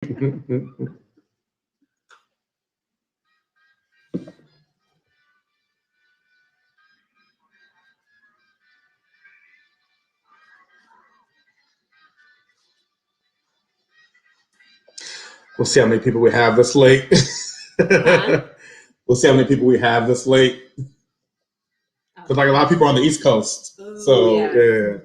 We'll see how many people we have this late. We'll see how many people we have this late. Because like a lot of people are on the East Coast. So yeah.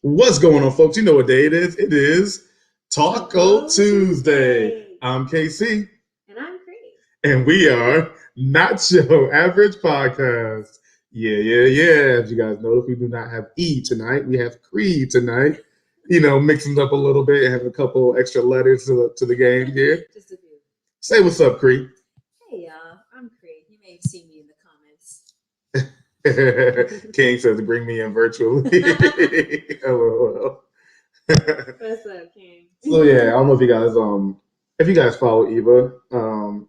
What's going on, folks? You know what day it is. It is Taco Tuesday. I'm KC. And I'm Cree. And we are Not Your Average Podcast. Yeah. As you guys notice, we do not have E tonight. We have Cree tonight. You know, mixing it up a little bit and having a couple extra letters to the game here. Just a few. Say what's up, Cree. Hey, y'all. I'm Cree. You may have seen me in the comments. King says to bring me in virtually. LOL. What's up, King? So yeah, I don't know if you guys follow Eva,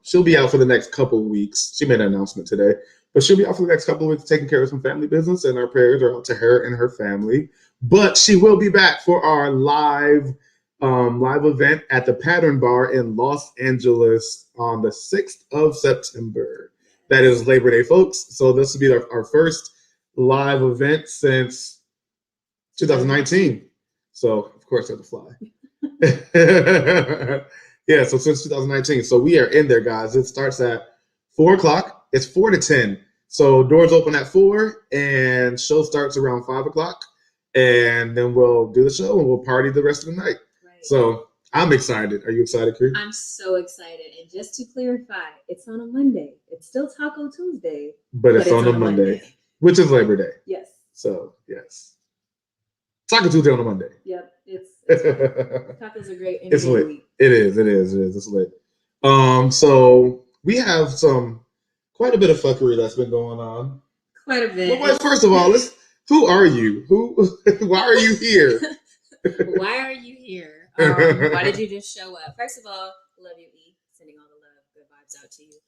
she'll be out for the next couple of weeks. She made an announcement today, but she'll be out for the next couple of weeks taking care of some family business, and our prayers are out to her and her family. But she will be back for our live event at the Pattern Bar in Los Angeles on the 6th of September. That is Labor Day, folks. So this will be our first live event since 2019. So of course I have to fly. Yeah, so since 2019. So we are in there, guys. It starts at 4 o'clock. It's 4 to 10. So doors open at 4 and show starts around 5 o'clock. And then we'll do the show and we'll party the rest of the night. Right. So I'm excited. Are you excited, Cree? I'm so excited. And just to clarify, it's on a Monday. It's still Taco Tuesday. But it's on a Monday, which is Labor Day. Yes. So, yes. Taco Tuesday on a Monday. Yep. It's tacos are great. It's lit. It is. It's lit. So we have quite a bit of fuckery that's been going on. Quite a bit. Well, first of all, who are you? Why are you here? Why are you here? Why did you just show up? First of all, love you, E. Sending all the love, good vibes out to you.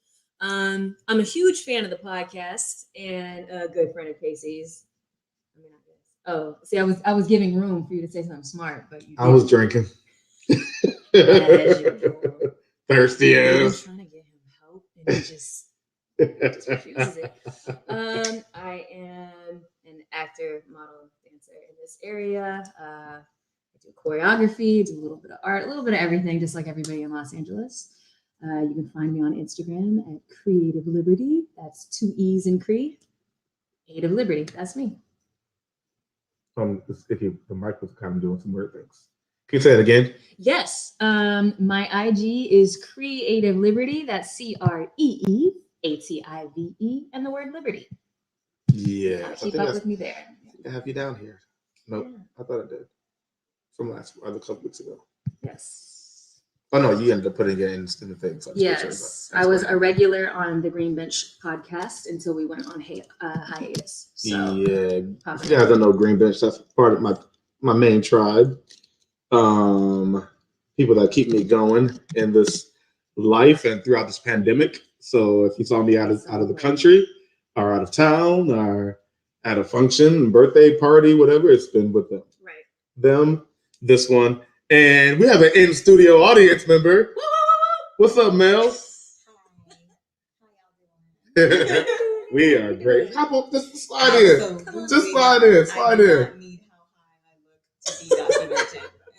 I'm a huge fan of the podcast and a good friend of Casey's. I mean, I guess. Oh, see, I was giving room for you to say something smart, but I was drinking. Thirsty ass. I was trying to get him help, and he just refuses it. I am an actor, model, dancer in this area. I do choreography, do a little bit of art, a little bit of everything, just like everybody in Los Angeles. You can find me on Instagram at Creative Liberty. That's 2 E's in Cree. Creative Liberty. That's me. If the mic was kind of doing some weird things. Can you say it again? Yes. My IG is Creative Liberty. That's CREEATIVE and the word Liberty. Yeah. Keep up with me there. I have you down here. Nope. Yeah. I thought I did. From a couple weeks ago. Yes. Oh no, you ended up putting it in the thing. So yes. I was a regular on the Green Bench podcast until we went on hiatus. So, yeah. You guys don't know Green Bench. That's part of my main tribe. People that keep me going in this life and throughout this pandemic. So if you saw me out of the country or out of town or at a function, birthday party, whatever, it's been with them. Right. Them, this one. And we have an in-studio audience member. What's up, Mel? Hi. We are great. How about just slide in? Just slide in. Slide in.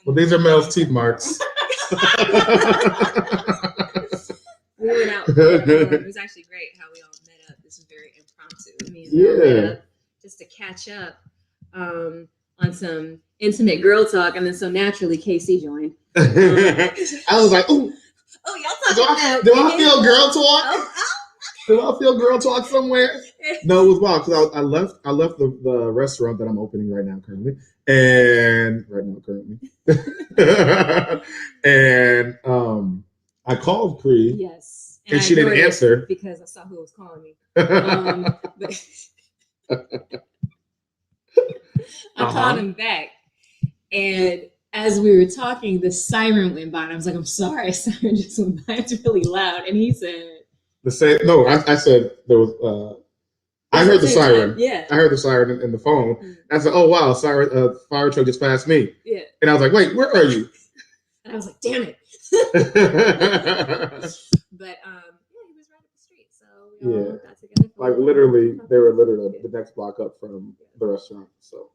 Well, these are Mel's teeth marks. We went out. It was actually great how we all met up. This was very impromptu. Met up just to catch up on some intimate girl talk, and then so naturally KC joined. I was like, "Ooh, y'all talking do I feel girl talk? Do I feel girl talk somewhere?" No, it was wild because I left the restaurant that I'm opening right now currently, and I called Cree. Yes, and she didn't answer because I saw who was calling me. I called him back, and as we were talking, the siren went by, and I was like, "I'm sorry, siren just went by. It's really loud." And he said, "The same." No, I said there was. I heard the siren. Yeah. I heard the siren in the phone. Mm. I said, "Oh wow, siren! Fire truck just passed me." Yeah. And I was like, "Wait, where are you?" And I was like, "Damn it!" But yeah, he was right up the street, so we all got together. Like literally, they were literally the next block up from the restaurant. So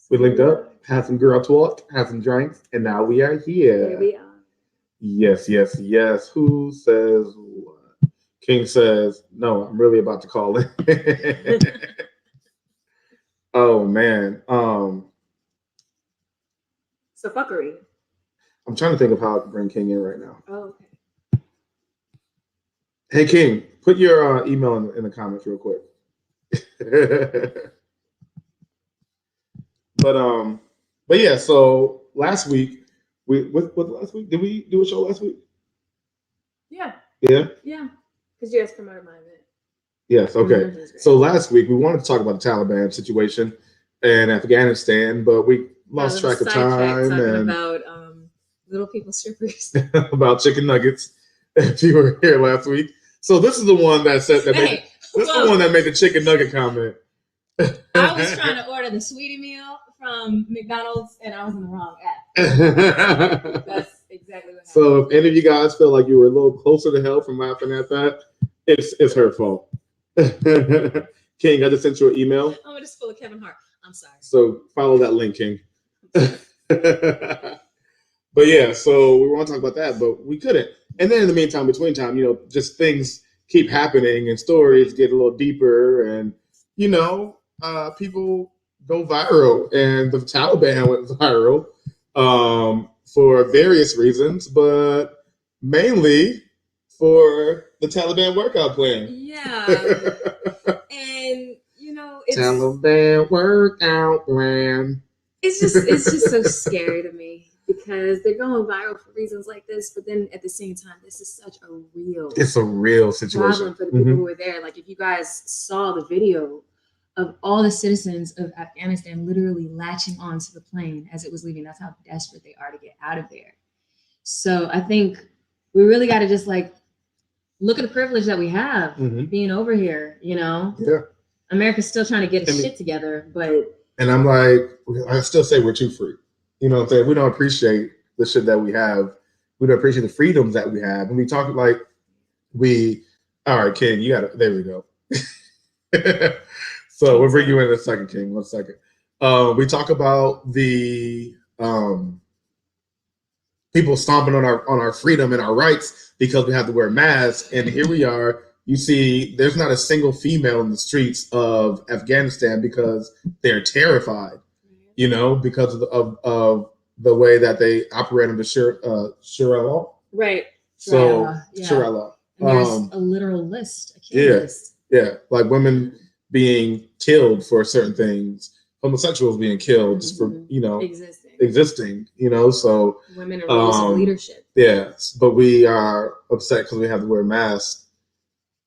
we linked up, had some girl talk, had some drinks, and now we are here. Here we are. Yes, yes, yes. Who says what? King says, "No, I'm really about to call it." Oh man. So fuckery. I'm trying to think of how I can bring King in right now. Oh, okay. Hey King, put your email in the comments real quick. But yeah. So last week, what last week? Did we do a show last week? Yeah. Yeah. Yeah. Because you guys promoted my event. Yes. Okay. So last week we wanted to talk about the Taliban situation in Afghanistan, but we lost track of time and about little people strippers. About chicken nuggets. If you were here last week, so this is the one that said that. This is the one that made the chicken nugget comment. I was trying to order the sweetie meal from McDonald's, and I was in the wrong app. That's exactly what happened. So if any of you guys feel like you were a little closer to hell from laughing at that, it's her fault. King, I just sent you an email. I'm just full of Kevin Hart. I'm sorry. So follow that link, King. But yeah, so we want to talk about that, but we couldn't. And then in the meantime, between time, just things keep happening and stories get a little deeper, and people go viral, and the Taliban went viral for various reasons, but mainly for the Taliban workout plan. Yeah. And it's Taliban workout plan. It's just so scary to me because they're going viral for reasons like this, but then at the same time, this is such a real situation problem for the people who were there. Like if you guys saw the video of all the citizens of Afghanistan literally latching onto the plane as it was leaving, that's how desperate they are to get out of there. So I think we really got to just look at the privilege that we have being over here, Yeah. America's still trying to get its shit together, but. And I'm like, I still say we're too free. You know what I'm saying? We don't appreciate the shit that we have. We don't appreciate the freedoms that we have. And we talk all right, King, there we go. So we'll bring you in a second, King. 1 second. We talk about the people stomping on our freedom and our rights because we have to wear masks. And here we are. You see, there's not a single female in the streets of Afghanistan because they're terrified, because of the way that they operate under Sharia law. Right. So Sharia law. And there's a literal list, a kill list. Yeah, like women being killed for certain things, homosexuals being killed just for existing. So women in roles of leadership. Yeah, but we are upset because we have to wear masks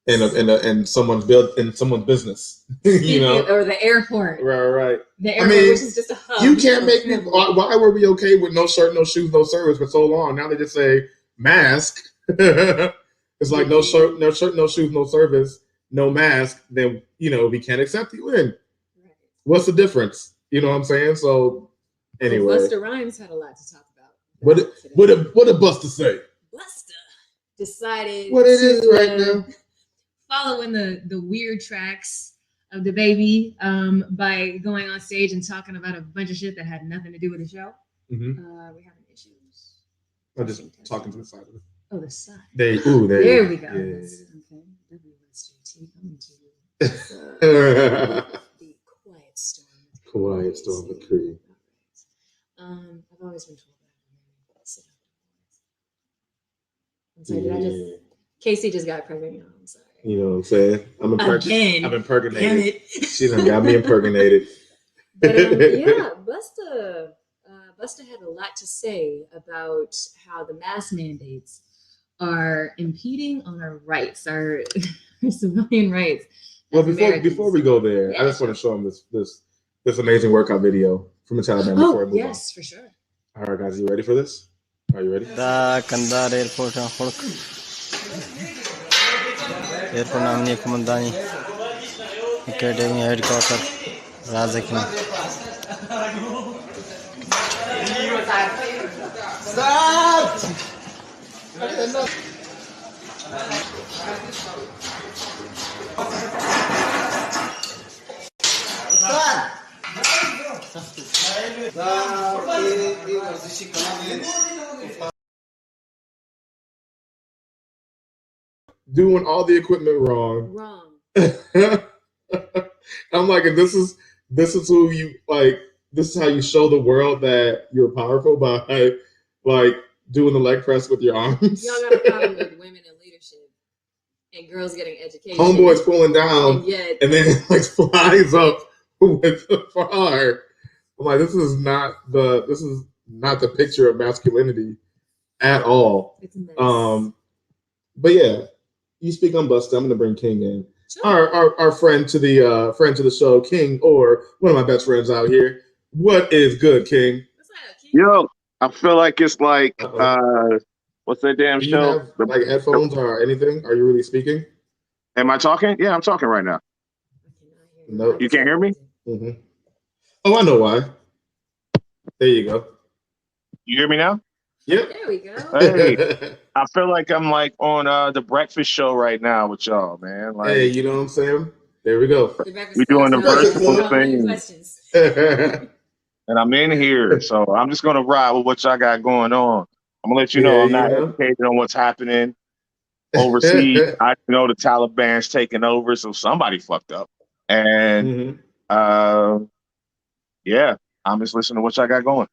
in someone's business, or the airport. Right. The airport, which is just a hub. You can't make me. Why were we okay with no shirt, no shoes, no service for so long? Now they just say mask. It's like no shirt, no shoes, no service, no mask. Then we can't accept you in. Right. What's the difference? You know what I'm saying? So anyway, Busta Rhymes had a lot to talk about. What did Busta say? Busta decided what it is right now. Following the weird tracks of the baby by going on stage and talking about a bunch of shit that had nothing to do with the show. We're having issues. I'm just talking to the side of it. Oh, the side. There we go. Yeah. Okay. WSJT coming to you. The quiet storm. Quiet storm with Cree. I've always been told that. Sit up. I'm sorry. Casey just got pregnant. I'm sorry. You know what I'm saying? I'm impregnated. Damn it. She done got me impregnated. But Busta had a lot to say about how the mask mandates are impeding on our rights, our civilian rights. Well, before we go there, I just want to show them this amazing workout video from the Taliban before I move on. Yes, for sure. All right, guys, you ready for this? Are you ready? Kandar airport airport namni komandani Academy headquarters, Razakhin. Doing all the equipment wrong. Wrong. I'm like, and this is who you like. This is how you show the world that you're powerful by like doing the leg press with your arms. Y'all got a problem with women in leadership and girls getting education. Homeboy's pulling down, and yet, and then like flies up with the far. I'm like, this is not the picture of masculinity at all. it's a mess. But yeah, you speak on Busta. I'm gonna bring King in. Sure. Our friend to the show, King, or one of my best friends out here. What is good, King? What's that, Keith? Yo, I feel like it's like Uh-oh. what's that damn Do you show? have like headphones or anything? Are you really speaking? Am I talking? Yeah, I'm talking right now. I cannot hear you. Nope. You can't hear me? Mm-hmm. Oh, I know why. There you go. You hear me now? Yep. There we go. Hey, I feel like I'm like on the breakfast show right now with y'all, man. Like Hey, you know what I'm saying? There we go. The breakfast we doing the club. versatile So many thing, questions. and I'm in here, so I'm just gonna ride with what y'all got going on. I'm gonna let you know Yeah, I'm you not know. educated on what's happening overseas. I know the Taliban's taking over, so somebody fucked up. And Mhm. yeah, I'm just listening to what y'all got going.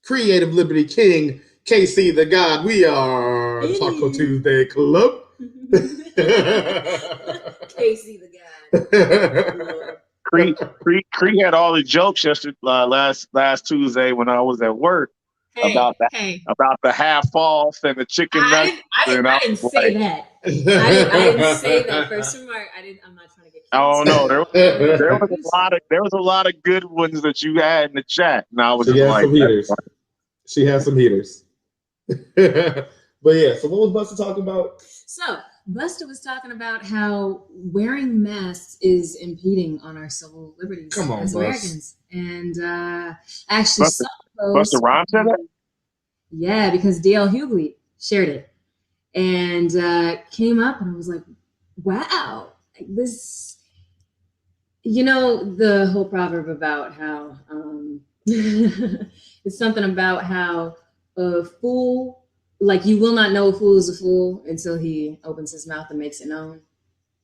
Creative Liberty King, KC the God. We are Taco Tuesday Club. Casey the guy. Cree had all the jokes yesterday, last Tuesday when I was at work about the half off and the chicken nuggets. I didn't say that. I didn't say that. First remark, I'm not trying to get Oh canceled. no, there was a lot of good ones that you had in the chat, and I was She just has like, some heaters. She has some heaters. But yeah, so what was Busta talking about? So Busta was talking about how wearing masks is impeding on our civil liberties Come on, as Bus. Americans. And actually Busta- saw Busta Rhymes said that? Yeah, because DL Hughley shared it and came up, and I was like, wow, this, the whole proverb about how it's something about how a fool, like, you will not know a fool is a fool until he opens his mouth and makes it known.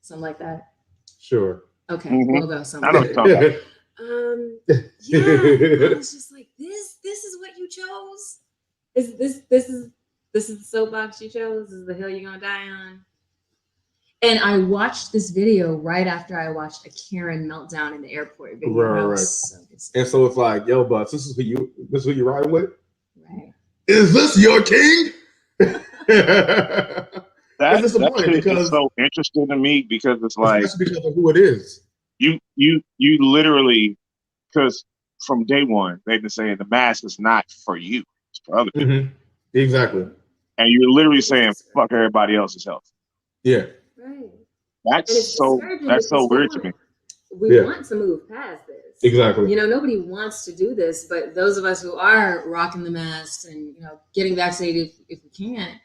Something like that. Sure. Okay, Mhm. we'll go I know somewhere. what you're talking about. Yeah, I was just like, this is what you chose? This is the soapbox you chose? This is the hill you're gonna die on? And I watched this video right after I watched a Karen meltdown in the airport video. Right. So and so it's like, yo, Bus, this is who you riding with? right. Is this your king? That disappointing shit because is so interesting to me because it's like especially because of who it is. you literally, because from day one they've been saying the mask is not for you, it's for other people, Exactly. and you're literally saying fuck everybody else's health. Yeah. Right. That's so weird to me. We want to move past this. Exactly. Nobody wants to do this, but those of us who are rocking the masks and getting vaccinated if we can,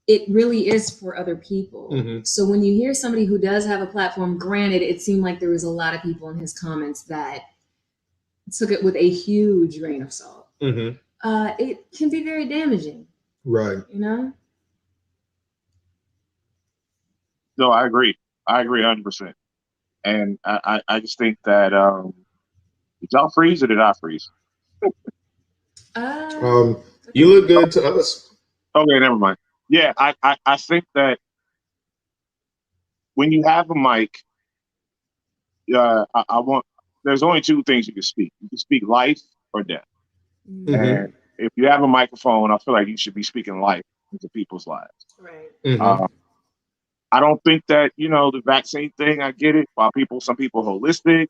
it really is for other people. So when you hear somebody who does have a platform, granted, it seemed like there was a lot of people in his comments that took it with a huge grain of salt. It can be very damaging. Right. No, I agree 100%, and I just think that did y'all freeze or did I freeze? You look good to us. Okay, never mind. Yeah, I think that when you have a mic, I want. There's only two things you can speak. You can speak life or death. And if you have a microphone, I feel like you should be speaking life into people's lives. Right. I don't think that the vaccine thing. I get it. While some people holistic,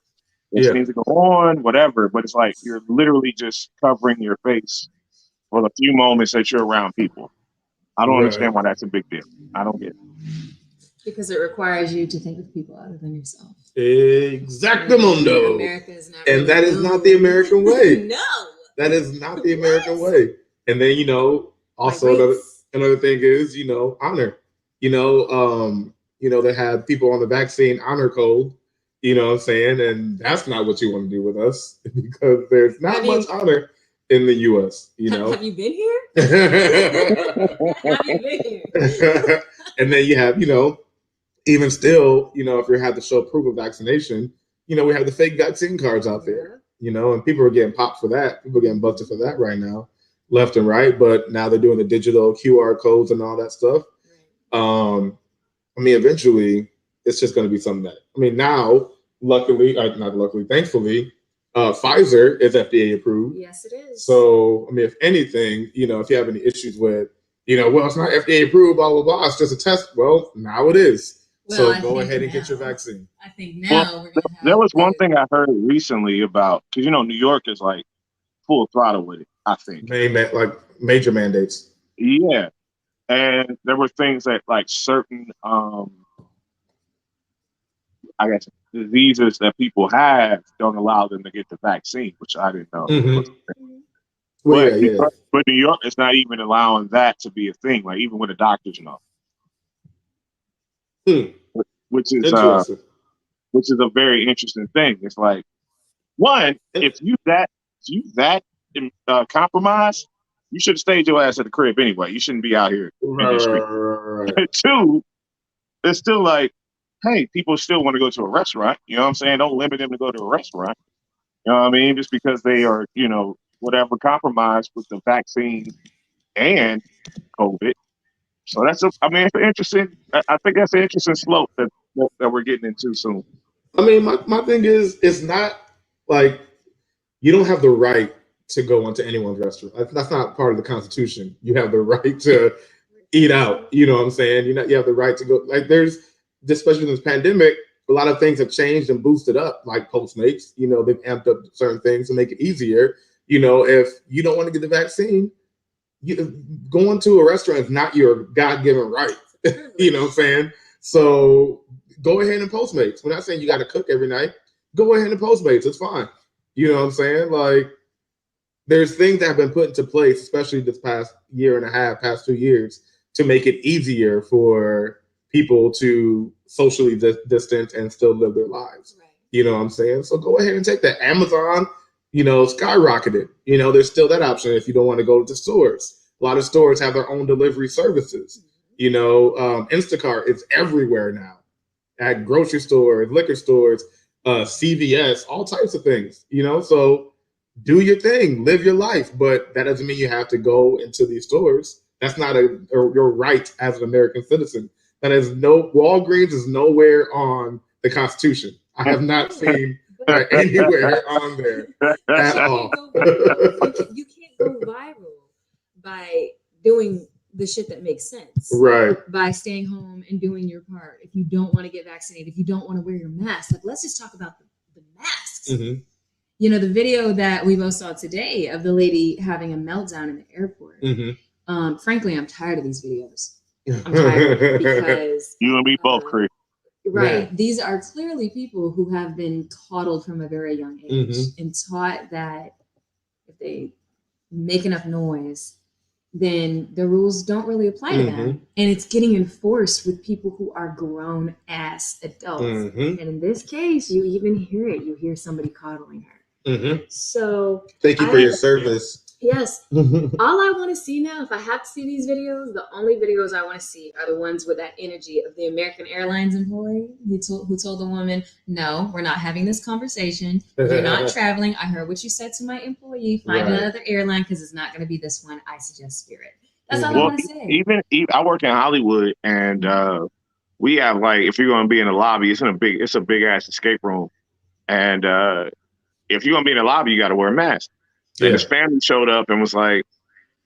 this needs to go on, whatever. But it's like you're literally just covering your face for the few moments that you're around people. I don't understand why that's a big deal. I don't get it. Because it requires you to think of people other than yourself. Exactamundo. America is not and really that is not the American way. No. That is not the American way. And then, also another thing is, honor. They have people on the vaccine honor code, you know what I'm saying? And that's not what you want to do with us because there's not much honor in the US, Have you been here? Have you been here? And then you have, even still, if you have to show proof of vaccination, we have the fake vaccine cards out there, and people are getting popped for that. People are getting busted for that right now, left and right. But now they're doing the digital QR codes and all that stuff. Eventually, it's just going to be something that, now, thankfully, Pfizer is FDA approved. Yes, it is. So, if anything, if you have any issues with, well, it's not FDA approved, blah, blah, blah, it's just a test. Well, now it is. Well, so go ahead and get your vaccine. I think now we're going to have... There was one thing I heard recently about, because, New York is like full throttle with it, I think. Like major mandates. Yeah. And there were things that like certain, diseases that people have don't allow them to get the vaccine, which I didn't know. Mm-hmm. But New York is not even allowing that to be a thing, like even with the doctors, which is a very interesting thing. It's like, one, if you that compromised, you should have stayed your ass at the crib anyway. You shouldn't be out here in the street. Right. Two, it's still like, hey, people still want to go to a restaurant. You know what I'm saying? Don't limit them to go to a restaurant. You know what I mean? Just because they are, whatever compromised with the vaccine and COVID. So it's an interesting. I think that's an interesting slope that we're getting into soon. My thing is, it's not like you don't have the right to go into anyone's restaurant. That's not part of the Constitution. You have the right to eat out. You know what I'm saying? You have the right to go. Like especially in this pandemic, a lot of things have changed and boosted up, like Postmates. They've amped up certain things to make it easier. If you don't want to get the vaccine, going to a restaurant is not your God-given right. You know what I'm saying? So go ahead and Postmates. We're not saying you got to cook every night. Go ahead and Postmates. It's fine. You know what I'm saying? Like, there's things that have been put into place, especially this past year and a half, past 2 years, to make it easier for people to socially distance and still live their lives. Right. You know what I'm saying? So go ahead and take that. Amazon, skyrocketed. There's still that option if you don't want to go to stores. A lot of stores have their own delivery services. Instacart is everywhere now. At grocery stores, liquor stores, CVS, all types of things. So do your thing, live your life, but that doesn't mean you have to go into these stores. That's not your right as an American citizen. That is Walgreens is nowhere on the Constitution. I have not seen anywhere on there at all. You can't go viral by doing the shit that makes sense. Right. By staying home and doing your part. If you don't want to get vaccinated, if you don't want to wear your mask, like let's just talk about the masks. Mm-hmm. The video that we both saw today of the lady having a meltdown in the airport. Mm-hmm. Frankly, I'm tired of these videos. I'm tired because you and me both, Cree. Right. Yeah. These are clearly people who have been coddled from a very young age and taught that if they make enough noise, then the rules don't really apply to them. And it's getting enforced with people who are grown ass adults. And in this case, you even hear it. You hear somebody coddling her. So thank you for your service. Yes. All I want to see now, if I have to see these videos, the only videos I want to see are the ones with that energy of the American Airlines employee who told the woman, no, we're not having this conversation. You're not traveling. I heard what you said to my employee. Find another airline because it's not going to be this one. I suggest Spirit. That's all I want to say. Even I work in Hollywood, and we have if you're going to be in the lobby, it's a big ass escape room, and if you're going to be in the lobby, you got to wear a mask. And his family showed up and was like,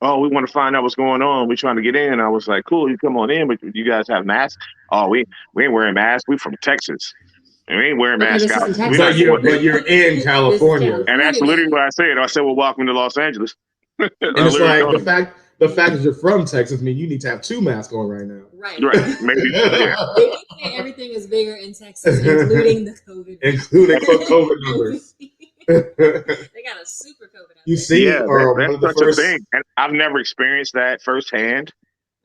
oh, we want to find out what's going on. We're trying to get in. I was like, cool, you come on in, but you guys have masks? Oh, we ain't wearing masks. We from Texas. And we ain't wearing masks. But you're in California. And that's literally what I said. I said, well, welcome to Los Angeles. And it's like the fact that you're from Texas means you need to have 2 masks on right now. Right. Maybe. Yeah. Maybe say everything is bigger in Texas, including the COVID. Including COVID numbers. They got a super COVID out You there. see, Yeah, one that's of the such first a thing. And I've never experienced that firsthand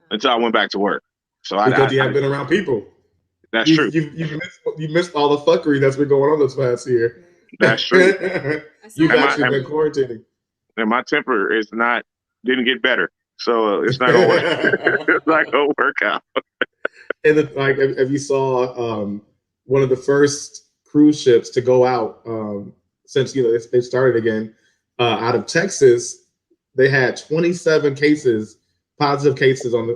until I went back to work. So because you haven't been around people. That's true. You missed all the fuckery that's been going on this past year. That's true. You've And actually been quarantining. And my temper didn't get better. So it's not gonna work. It's not gonna work out. And if you saw one of the first cruise ships to go out since they started again out of Texas, they had 27 positive cases on the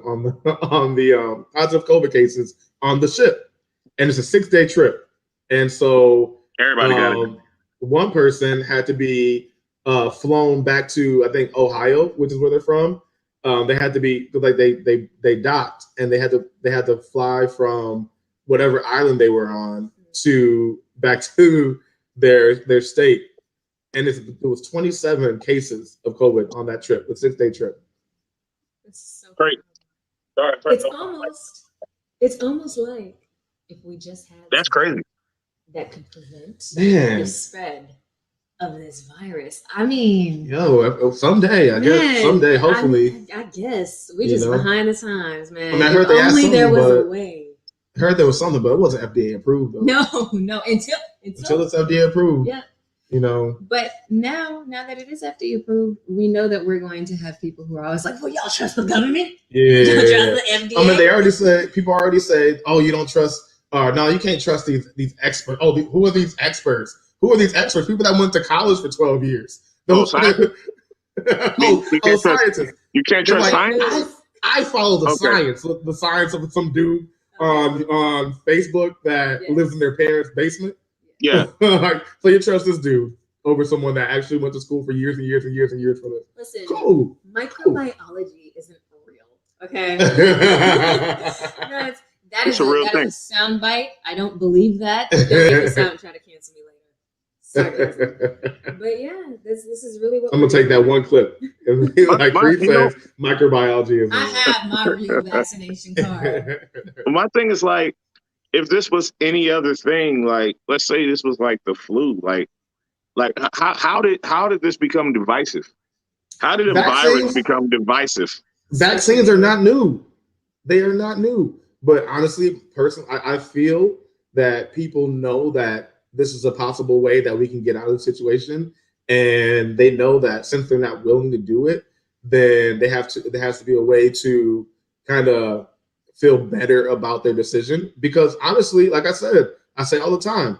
positive COVID cases on the ship, and it's a 6-day trip. And so Everybody got it. one person had to be flown back to, I think, Ohio, which is where they're from. They had to be like they docked, and they had to fly from whatever island they were on back to their state. And it was 27 cases of COVID on that trip, a 6-day trip. It's so Great. Sorry, it's almost like if we just had that's crazy. that could prevent Man. the spread of this virus. I mean, someday, I guess, someday, hopefully. I guess we just behind the times, man. I mean, I heard there was a way. I heard there was something, but it wasn't FDA approved though. No, until it's FDA approved. Yeah. But now that it is FDA approved, we know that we're going to have people who are always like, well, y'all trust the government? Yeah. Y'all trust the FDA? I mean, people already say, oh, you don't trust, no, you can't trust these experts. Oh, who are these experts? Who are these experts? People that went to college for 12 years. Scientists. Scientists. You can't trust science? I follow the science of some dude on Facebook that lives in their parents' basement. Yeah. So you trust this dude over someone that actually went to school for years and years and years and years for this. Listen, cool. Microbiology isn't real, okay? That is a real thing. Is a soundbite. I don't believe that. Don't make me sound try to cancel me later. Sorry. But yeah, this is really what I'm gonna take that one clip. Like Cree says, microbiology is. I have my real vaccination card. My thing is like, if this was any other thing, like let's say this was like the flu, like how did this become divisive? How did a virus become divisive? Vaccines are not new. They are not new. But honestly, personally, I feel that people know that this is a possible way that we can get out of the situation, and they know that since they're not willing to do it, then there has to be a way to kind of feel better about their decision. Because honestly, like I say all the time,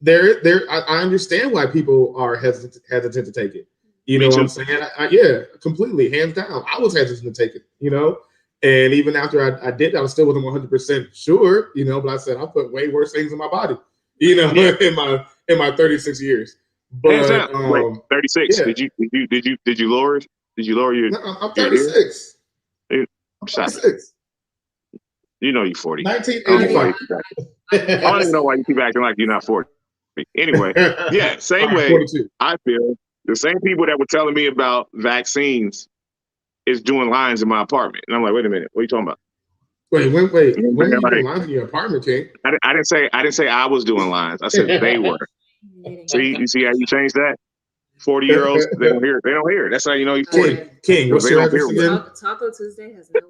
I understand why people are hesitant to take it. You know what I'm saying? Yeah, completely, hands down. I was hesitant to take it, and even after I did, I still wasn't 100% sure, but I said I put way worse things in my body, in my 36 years. But wait, 36? Yeah. Did you lower your? No, I'm 36. I'm 36. You're 40. 1985. I don't even know why you keep acting like you're not 40. Anyway, yeah, same way. 42. I feel the same people that were telling me about vaccines is doing lines in my apartment, and I'm like, wait a minute, what are you talking about? Wait. When are you doing lines in your apartment, King? I didn't say I was doing lines. I said they were. See, you see how you changed that? 40-year-olds, they don't hear it. That's how you know you're 40. King, what's your address again? Taco Tuesday has no.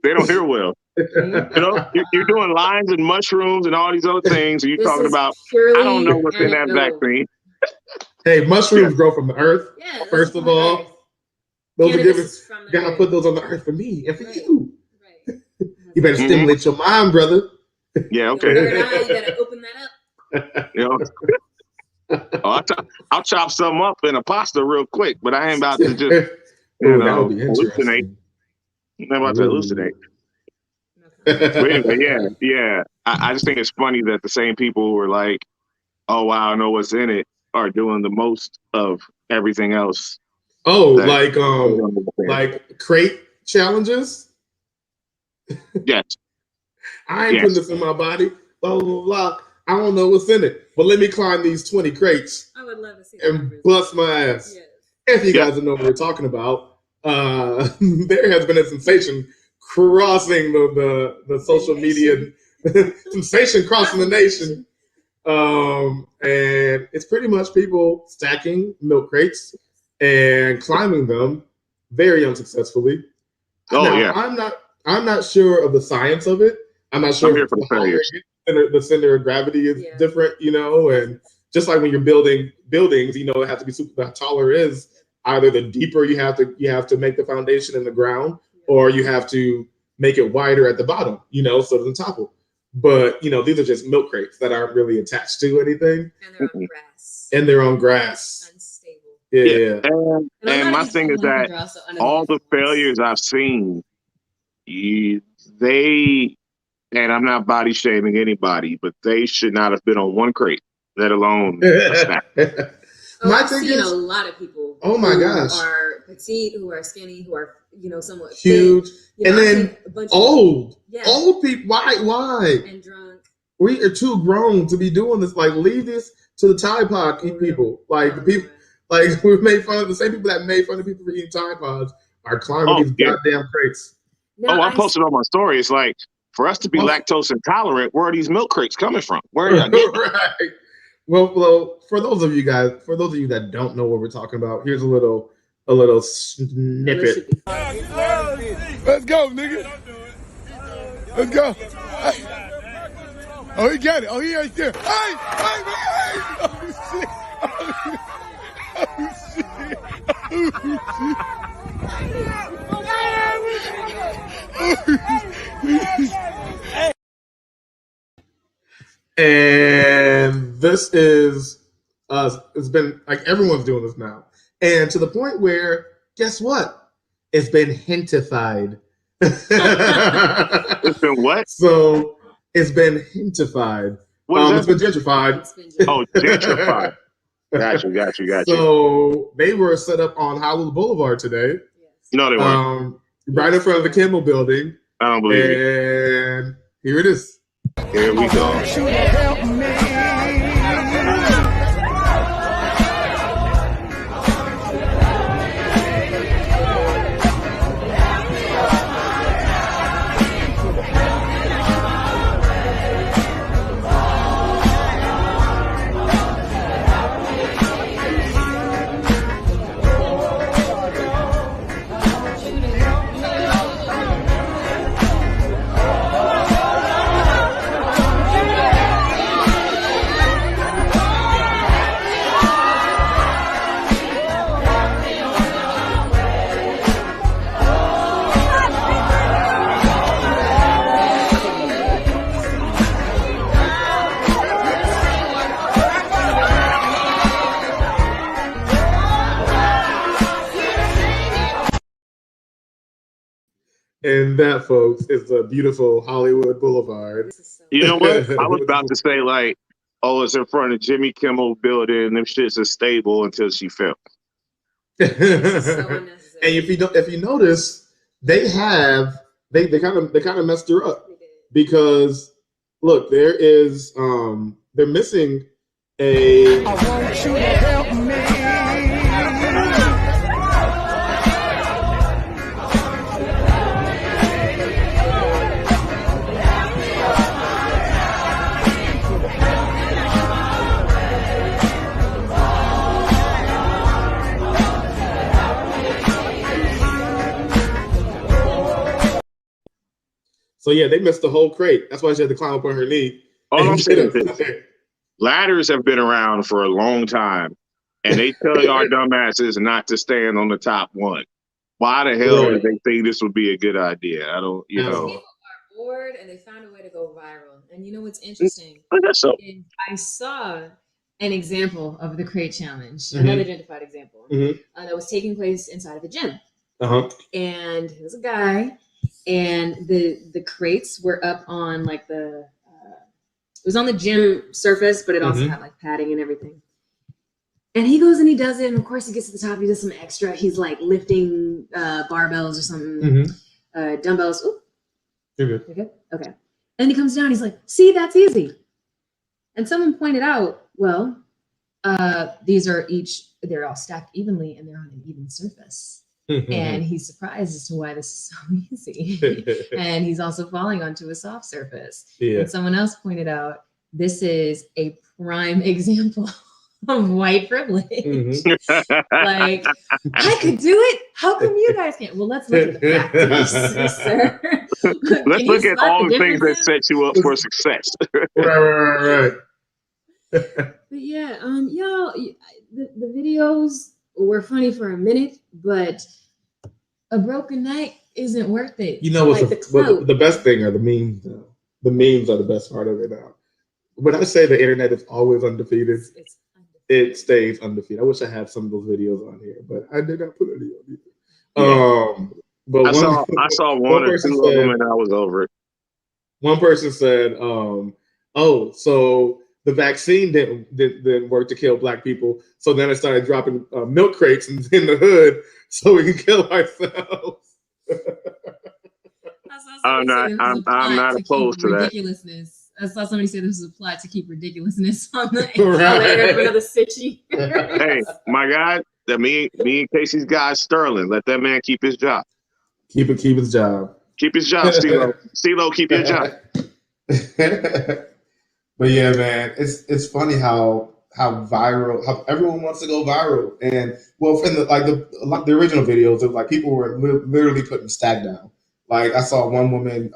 They don't hear well. You're doing lines and mushrooms and all these other things, and you're talking about, I don't know what's in that vaccine. Hey, mushrooms grow from the earth, first of all. Those are different. You gotta put those on the earth for me and for you. Right. You better stimulate your mind, brother. Yeah, okay. You better open that up. I'll chop some up in a pasta real quick, but I ain't about to just that would be interesting. I'm about to hallucinate. But anyway, yeah. I just think it's funny that the same people who are like, oh wow, I know what's in it, are doing the most of everything else. Oh, like crate challenges? Yes. I ain't putting this in my body. Blah, blah, blah. I don't know what's in it, but let me climb these 20 crates. I would love to see and bust my ass. Yes. If you guys don't know what we're talking about, there has been a sensation crossing the social media sensation crossing the nation. And it's pretty much people stacking milk crates and climbing them very unsuccessfully. Oh Now, yeah, I'm not sure of the science of it. I'm not I'm sure here if for the the higher failures. the center of gravity is Yeah. different, you know, and just like when you're building buildings, you know, it has to be super. The taller it is, either the deeper you have to make the foundation in the ground, or you have to make it wider at the bottom, you know, so it doesn't topple. But you know, these are just milk crates that aren't really attached to anything, And they're on grass. and they're on grass. Unstable. Yeah. And my thing is that all the failures I've seen, they, and I'm not body shaming anybody, but they should not have been on one crate, let alone a stack. I've seen a lot of people. Oh my gosh. Who are petite, who are skinny, who are somewhat huge, fit, you know, and then old. Yeah. Old people. Why? And drunk. We are too grown to be doing this. Like, leave this to the Tide Pod people. Like, the people. Like, we made fun of the same people that made fun of people for eating Tide Pods are climbing these goddamn crates. Now, I posted on my story. It's like, for us to be lactose intolerant, where are these milk crates coming from? Where are y'all getting? Right. Well, for those of you that don't know what we're talking about, here's a little snippet. Let's go, nigga. Let's go. Oh, he got it. Oh, he ain't there. Hey, man. Oh, shit. And this is it's been like everyone's doing this now, and to the point where, guess what? It's been hintified. It's been what? So it's been hintified. It's been gentrified. Oh, gentrified. Got you. So they were set up on Hollywood Boulevard today. No, they weren't. Right in front of the Kimmel building. I don't believe it. And here it is. Here we go. And that, folks, is the beautiful Hollywood Boulevard. You know what? I was about to say, like, oh, it's in front of Jimmy Kimmel building. Them shits are stable until she fell. So and if you notice, they kind of messed her up, because look, they're missing a. I want you to help me. So yeah, they missed the whole crate. That's why she had to climb up on her knee. All I'm saying is ladders have been around for a long time, and they tell y'all dumbasses not to stand on the top one. Why the hell did they think this would be a good idea? I don't, you know. People are bored, and they found a way to go viral. And you know what's interesting? I saw an example of the crate challenge, another identified example that was taking place inside of a gym. And it was a guy. And the crates were up on like it was on the gym surface, but it also had like padding and everything. And he goes and he does it, and of course he gets to the top. He does some extra. He's like lifting barbells or something, dumbbells. Ooh, you're good. You're good. Okay. And he comes down. He's like, "See, that's easy." And someone pointed out, well, they're all stacked evenly, and they're on an even surface. And he's surprised as to why this is so easy. And he's also falling onto a soft surface. Yeah. And someone else pointed out this is a prime example of white privilege. Like, I could do it. How come you guys can't? Well, let's look at the practice, sir. Let's look at all the things that set you up for success. Right. But yeah, y'all, the videos were funny for a minute, but a broken night isn't worth it. You know what's like the best thing are the memes, though. The memes are the best part of it now. When I say the internet is always undefeated, it stays undefeated. I wish I had some of those videos on here, but I did not put any on here. Yeah. But I saw one or two of them, and I was over it. One person said, "Oh, so the vaccine didn't work to kill Black people, so then I started dropping milk crates in the hood so we can kill ourselves." I'm not opposed to that. Ridiculousness. I saw somebody say this was a plot to keep ridiculousness on the air for another 6 years. Hey, my guy, me and Casey's guy Sterling, let that man keep his job. Keep his job. Keep his job, CeeLo. CeeLo, keep your job. But yeah, man, it's funny how viral, how everyone wants to go viral. And well, in the original videos, it was like people were literally putting stack down. Like I saw one woman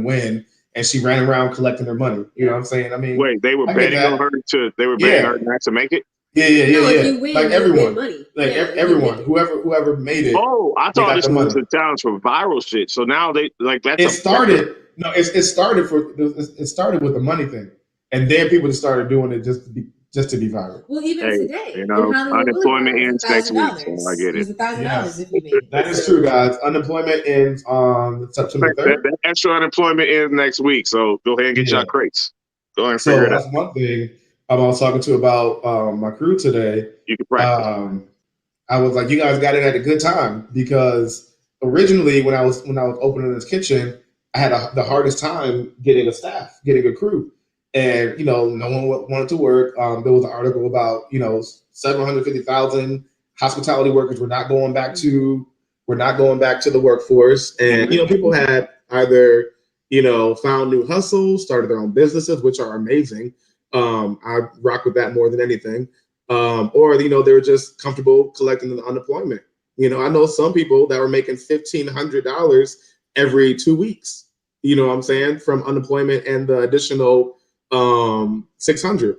win, and she ran around collecting her money. You know what I'm saying? I mean, wait, they were betting on her betting her not to make it. Yeah. If you win, like everyone, money. Like everyone, whoever made it. Oh, I thought this was a challenge for viral shit. So now they like that's. It started with the money thing, and then people just started doing it just to be viral. Well, even today, you know, unemployment ends next week, so I get it. It was $1,000 if you made it. That is true, guys. Unemployment ends on September 3rd. That extra unemployment ends next week, so go ahead and get your crates. Go ahead and figure it out. That's one thing I was talking to about my crew today. You can practice. I was like, you guys got it at a good time, because originally when I was opening this kitchen, I had the hardest time getting a crew. And, you know, no one wanted to work. There was an article about, 750,000 hospitality workers were not going back to the workforce. And, people had either, found new hustles, started their own businesses, which are amazing. I rock with that more than anything. Or, they were just comfortable collecting the unemployment. I know some people that were making $1,500 every 2 weeks, you know what I'm saying, from unemployment and the additional 600,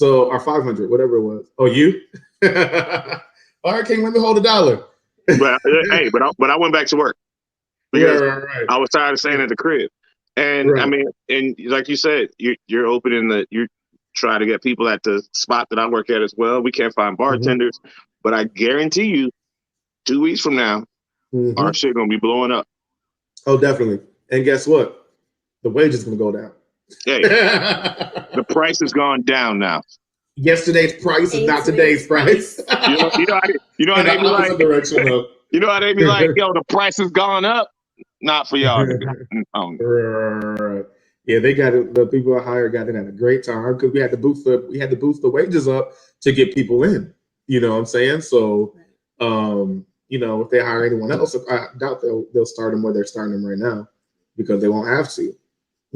or 500, whatever it was. Oh, you? All right, King, let me hold $1. But I went back to work because right. I was tired of staying at the crib. And right. I mean, and like you said, you're opening you try to get people at the spot that I work at as well. We can't find bartenders, but I guarantee you 2 weeks from now, our shit gonna be blowing up. Oh, definitely. And guess what? The wage is gonna go down. Hey, the price has gone down now. Yesterday's price is not today's price. You know how they be like, yo, the price has gone up. Not for y'all. Right. Yeah, they got it. The people I hired got it at a great time because we had to boost the wages up to get people in. You know what I'm saying? So, if they hire anyone else, I doubt they'll start them where they're starting them right now, because they won't have to.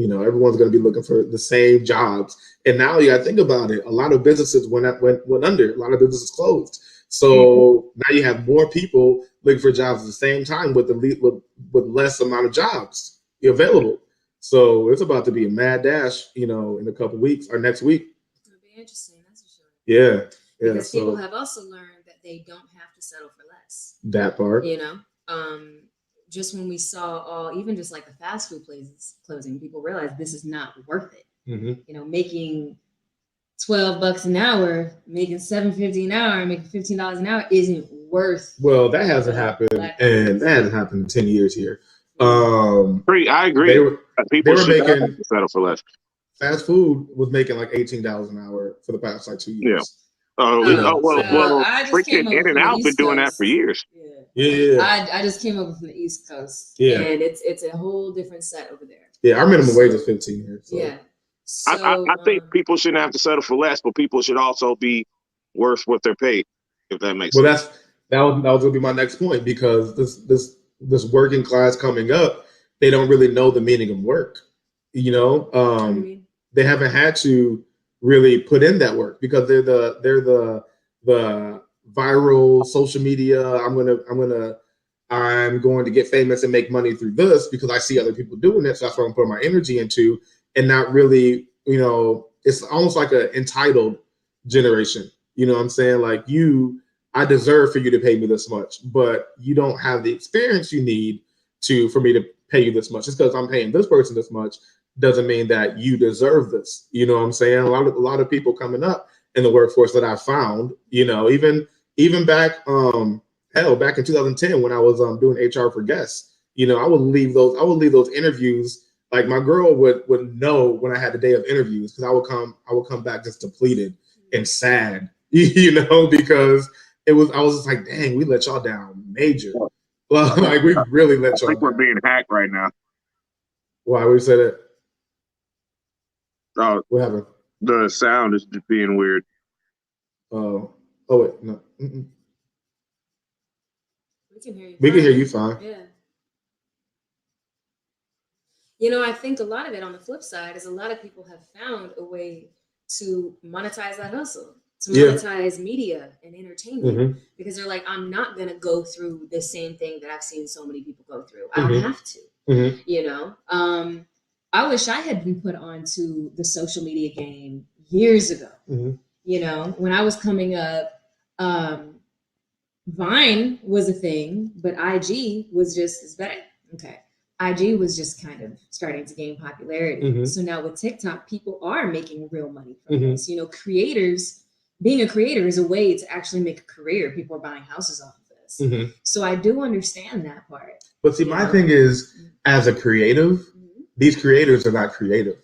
Everyone's going to be looking for the same jobs. And now you got to think about it. A lot of businesses went under. A lot of businesses closed. So now you have more people looking for jobs at the same time with less amount of jobs available. So it's about to be a mad dash, in a couple of weeks or next week. It'll be interesting, that's for sure. Yeah. Because people have also learned that they don't have to settle for less. That part. Just when we saw even just like the fast food places closing, people realized this is not worth it. Making $12 an hour, making $7.50 an hour, making $15 an hour isn't worth. Well, that hasn't happened, and that hasn't happened in 10 years here. I agree. People should not have to settle for less. Fast food was making like $18 an hour for the past 2 years. Yeah. Freaking In-N-Out been doing that for years. Yeah. I just came over from the East Coast. Yeah. And it's a whole different set over there. Yeah, our minimum wage is 15 here. So. Yeah. So, I think people shouldn't have to settle for less, but people should also be worth what they're paid, if that makes sense. that was gonna be my next point, because this working class coming up, they don't really know the meaning of work. You know, they haven't had to really put in that work, because they're the viral social media. I'm going to get famous and make money through this because I see other people doing it. So that's what I'm putting my energy into, and not really, it's almost like an entitled generation. You know what I'm saying? Like, I deserve for you to pay me this much, but you don't have the experience you need for me to pay you this much. Just because I'm paying this person this much doesn't mean that you deserve this. You know what I'm saying? A lot of people coming up in the workforce that I found, even back back in 2010 when I was doing HR for guests, I would leave those interviews. Like, my girl would know when I had the day of interviews, because I would come back just depleted and sad, because I was just like, dang, we let y'all down major. Like, we really let y'all I think we're down. being hacked right now. Why would you say that? What happened? The sound is just being weird. Oh wait, no. Mm-mm. We can hear you. We can hear you fine. Yeah. I think a lot of it, on the flip side, is a lot of people have found a way to monetize that hustle, to monetize media and entertainment, because they're like, I'm not going to go through the same thing that I've seen so many people go through. I don't have to, I wish I had been put onto the social media game years ago. When I was coming up, Vine was a thing, but IG was just as bad. Okay. IG was just kind of starting to gain popularity. So now with TikTok, people are making real money from this. Being a creator is a way to actually make a career. People are buying houses off of this. So I do understand that part. But see, my thing is, as a creative, these creators are not creative.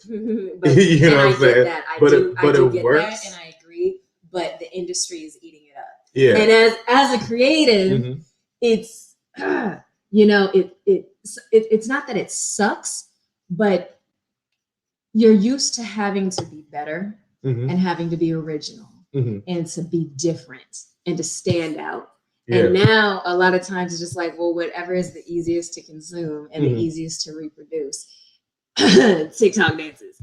But, you know what I'm saying? I do get works. that, and I agree. But the industry is eating it up. Yeah. And as a creative, it's it's not that it sucks, but you're used to having to be better and having to be original and to be different and to stand out. And now a lot of times it's just like, well, whatever is the easiest to consume and the easiest to reproduce. TikTok dances.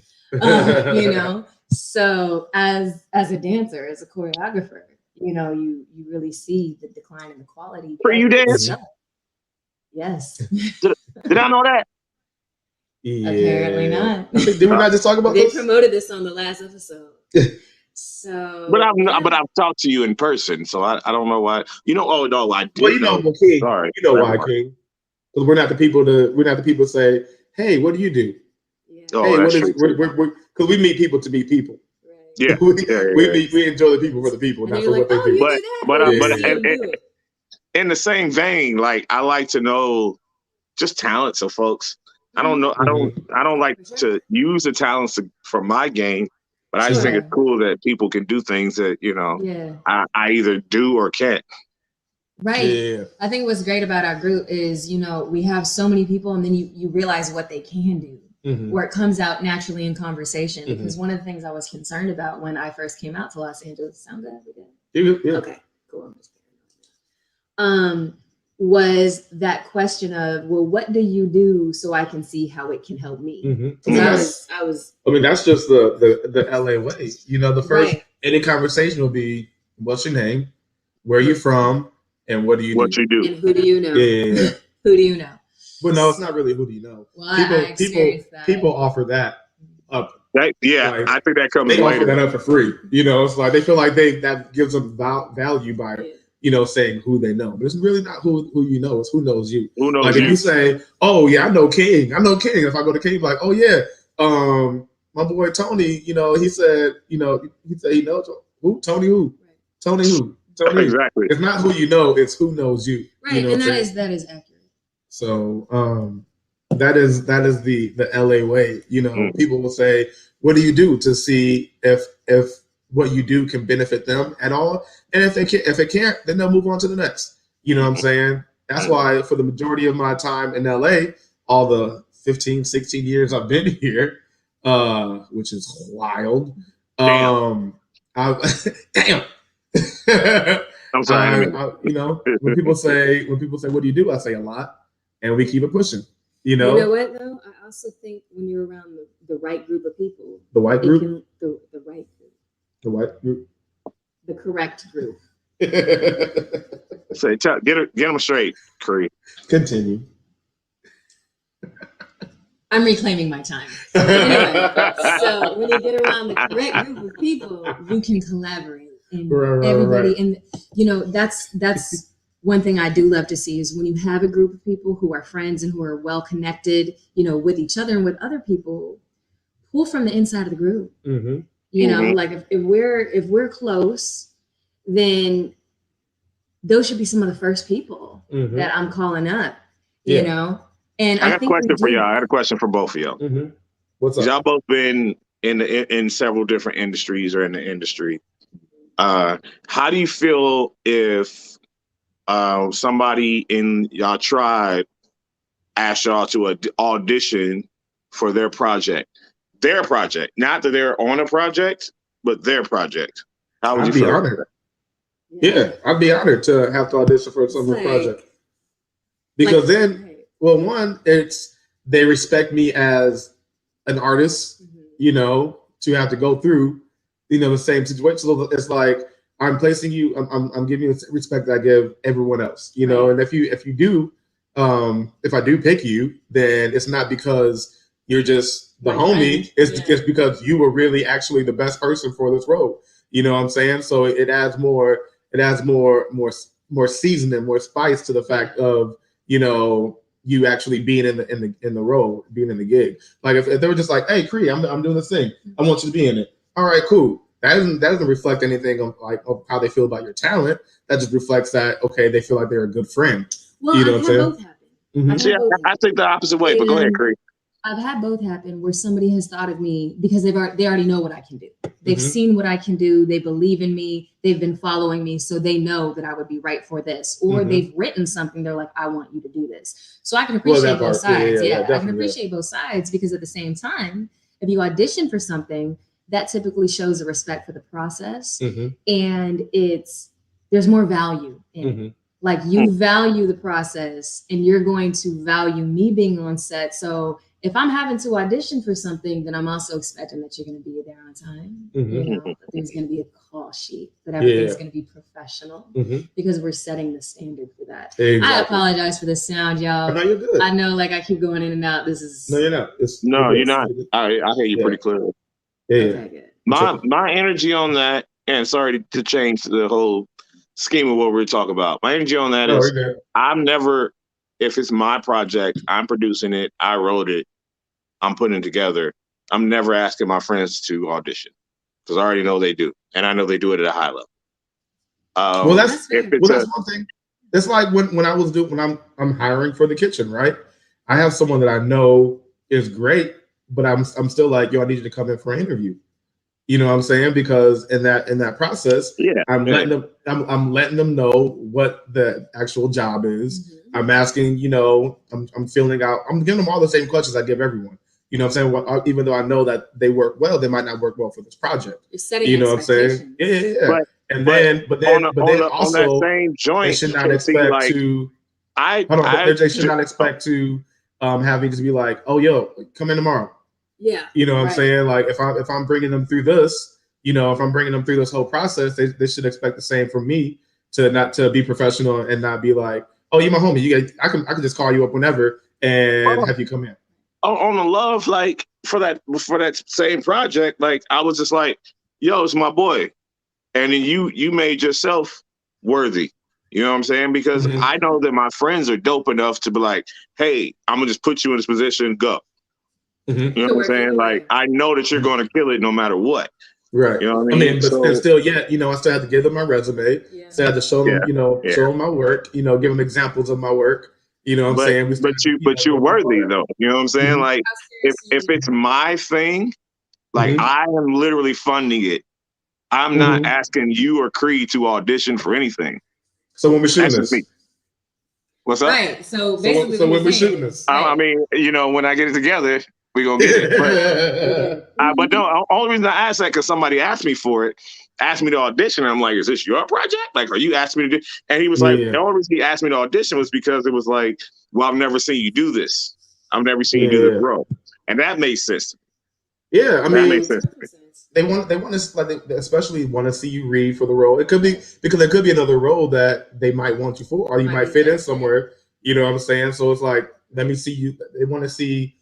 So as a dancer, as a choreographer, you really see the decline in the quality. Cree, you dance? Yes. Did I know that? Yeah. Apparently not. Did we not just talk about They this? promoted this on the last episode. So, but I've talked to you in person, so I don't know why. Oh no, I did. Well, King. Sorry. You know why, King? Because we're not the people to say, hey, what do you do? Yeah. Oh, hey, that's because we meet people to be people. Right. Yeah. we enjoy the people for the people, not for what they do. But in the same vein, like, I like to know just talents of folks. I don't know. I don't like to use the talents for my game, but I just think it's cool that people can do things that I either do or can't. Right. Yeah. I think what's great about our group is we have so many people, and then you realize what they can do. Where it comes out naturally in conversation. Because one of the things I was concerned about when I first came out to Los Angeles, sound good? Yeah. Okay, cool. Was that question of, well, what do you do so I can see how it can help me? Because I was. I mean, that's just the LA way. The first any conversation will be, what's your name, where are you from, and what do you do? What you do? And who do you know? Yeah. Who do you know? But no, it's not really who do you know. Well, I people offer that up. I think that comes later. They offer that up for free. It's like they feel like that gives them value by saying who they know. But it's really not who you know. It's who knows you. Who knows like you? If you say, oh yeah, I know King. If I go to King, like, oh yeah, my boy Tony. He said he knows who Tony who Tony who Tony. Exactly. It's not who you know. It's who knows you. Right, and that is accurate. So that is the LA way. People will say, what do you do to see if what you do can benefit them at all? And if it can't, then they'll move on to the next. You know what I'm saying? That's why for the majority of my time in LA, all the 15, 16 years I've been here, which is wild. Damn. I'm sorry. You know, when people say, what do you do? I say a lot, and we keep it pushing. You You know know, what though? I also think when you're around the right group of people, the white it group, can the right group, the white group. the correct group. Say, get them straight, Cree. Continue. I'm reclaiming my time. Anyway, so when you get around the correct group of people, you can collaborate, and everybody, and you know that's one thing I do love to see is when you have a group of people who are friends and who are well connected, you know, with each other and with other people, pull from the inside of the group. Mm-hmm. You know, like if we're close, then those should be some of the first people that I'm calling up. You know. And I got a question for y'all. I had a question for both of y'all. Mm-hmm. What's up? Y'all both been in several different industries or in the industry. How do you feel if somebody in y'all tribe asked y'all to audition for their project? Their project. Not that they're on a project, but their project. How would you feel? I'd be honored. Yeah, I'd be honored to have to audition for someone's project. Because then... Well, one, they respect me as an artist, you know, to have to go through, you know, the same situation. So it's like I'm placing you, I'm giving you the respect that I give everyone else, you know. And if you do, if I do pick you, then it's not because you're just the homie. It's because you were really actually the best person for this role. You know what I'm saying? So it adds more seasoning, more spice to the fact of, you know, you actually being in the role, being in the gig. Like if they were just like, "Hey, Cree, I'm doing this thing. I want you to be in it." All right, cool. That doesn't reflect anything of how they feel about your talent. That just reflects that they feel like they're a good friend. Well, you know I've had both happen. See, I think the opposite way, but go ahead, Cree. I've had both happen where somebody has thought of me because they already know what I can do. They've seen what I can do. They believe in me. They've been following me. So they know that I would be right for this. Or they've written something. They're like, I want you to do this. So I can appreciate both sides. I can appreciate both sides because at the same time, if you audition for something, that typically shows a respect for the process. And there's more value in it. Like you value the process and you're going to value me being on set. So if I'm having to audition for something, then I'm also expecting that you're going to be there on time. You know, that there's going to be a call sheet, that everything's going to be professional because we're setting the standard for that. Exactly. I apologize for the sound, y'all. No, you're good. I know, like I keep going in and out. This is no, you're not. You're not. I hear you pretty clearly. Okay, good. My energy on that, and sorry to change the whole scheme of what we're talking about. My energy on that is I'm never, if it's my project, I'm producing it, I wrote it, I'm putting it together. I'm never asking my friends to audition because I already know they do, and I know they do it at a high level. Well, that's one thing. It's like when I'm hiring for the kitchen, right? I have someone that I know is great, but I'm still like, yo, I need you to come in for an interview. You know what I'm saying? Because in that process, I'm letting them know what the actual job is. I'm asking, you know, I'm filling out. I'm giving them all the same questions I give everyone. You know what I'm saying? Well, even though I know that they work well, they might not work well for this project. You're setting you know what I'm saying? Yeah. But then also, that same joint, they should not expect to. They should not expect to have me just be like, "Oh, yo, come in tomorrow." Yeah. You know what I'm saying? Like if I'm bringing them through this, you know, if I'm bringing them through this whole process, they should expect the same from me to be professional and not be like, "Oh, you're my homie. I can just call you up whenever and have you come in." On the love, like for that same project, like I was just like, "Yo, it's my boy," and then you made yourself worthy. You know what I'm saying? Because I know that my friends are dope enough to be like, "Hey, I'm gonna just put you in this position. Go." You know what I'm saying? Like I know that you're going to kill it no matter what. Right. You know what I mean? But still, you know, I still have to give them my resume. Still have to show them, you know, show them my work. You know, give them examples of my work. You know what I'm saying? But you're worthy though. You know what I'm saying? Like if it's my thing, like I am literally funding it. I'm not asking you or Cree to audition for anything. So when we're shooting this, what's up? Right. So basically, when we're shooting this, I mean, you know, when I get it together, we're gonna get it. But no, only reason I asked that because somebody asked me for it asked me to audition. And I'm like, is this your project? Like, are you asking me to do? And he was like, the only reason he asked me to audition was because it was like, well, I've never seen you do this. I've never seen you do this role, and that made sense. Yeah, I mean, makes sense. They want to like they especially want to see you read for the role. It could be because there could be another role that they might want you for, or you might fit in somewhere. You know what I'm saying? So it's like, let me see you. They want to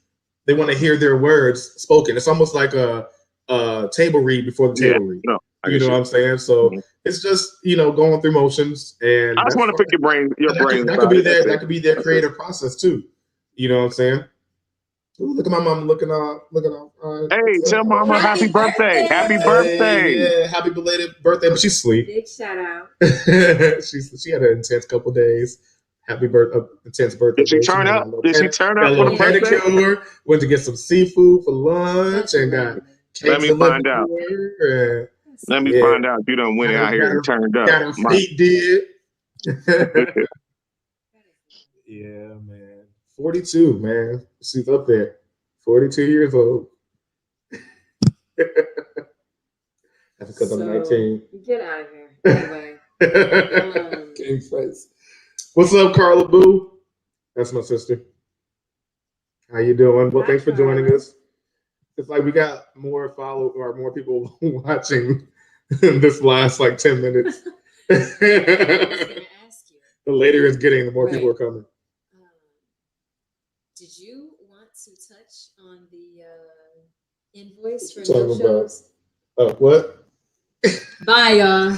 hear their words spoken. It's almost like a table read before the table read. No, you know what I'm saying? So it's just going through motions, and I just want to pick your brain. That could be their creative process too. You know what I'm saying? Ooh, look at my mom looking out. Hey, tell mama happy birthday. Happy birthday. Yeah, happy belated birthday. But she's asleep. Big shout out. she had an intense couple days. Happy intense birthday. Did she turn up? Did she turn up for the pedicure? Went to get some seafood for lunch and got cake. Let me find out. Let me find out if you done went out here and turned up. Got her feet did. Yeah, man. 42, man. She's up there. 42 years old. That's because I'm 19. Get out of here. Anyway. King face. What's up, Carla Boo? That's my sister. How you doing? Well, thanks for joining us. It's like we got more people watching this last 10 minutes. I was gonna ask you. The later it's getting, the more people are coming. Did you want to touch on the invoice for no shows? Oh, what? Bye, y'all.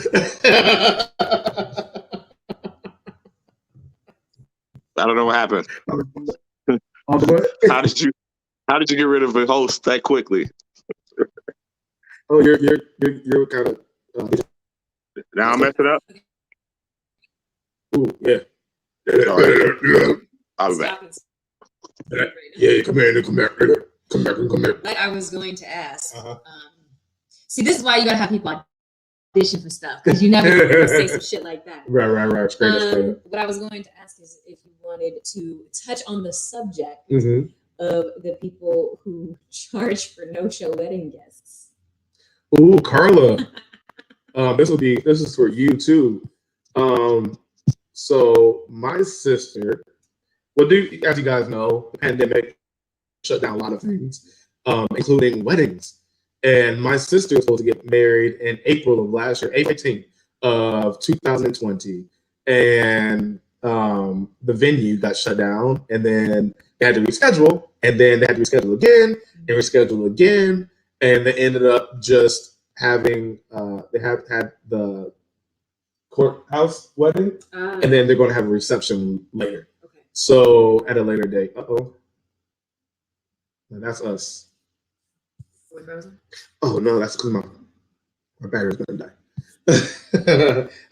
I don't know what happened. How did you get rid of a host that quickly? Oh, you're kind of. Now I messed it up. Ooh, yeah. I'll be back. Yeah, come here. Like I was going to ask. See, this is why you gotta have people audition for stuff, because you never gonna say some shit like that. Right. Straight up. What I was going to ask is if you wanted to touch on the subject of the people who charge for no-show wedding guests. Ooh, Carla. This is for you too. So my sister, as you guys know, the pandemic shut down a lot of things, including weddings. And my sister was supposed to get married in April of last year, April 18th of 2020. And the venue got shut down, and then they had to reschedule, and then they had to reschedule again, and they ended up just having they had the courthouse wedding, and then they're going to have a reception later. Okay. So at a later date. That's us. Oh no, that's because my battery's gonna die.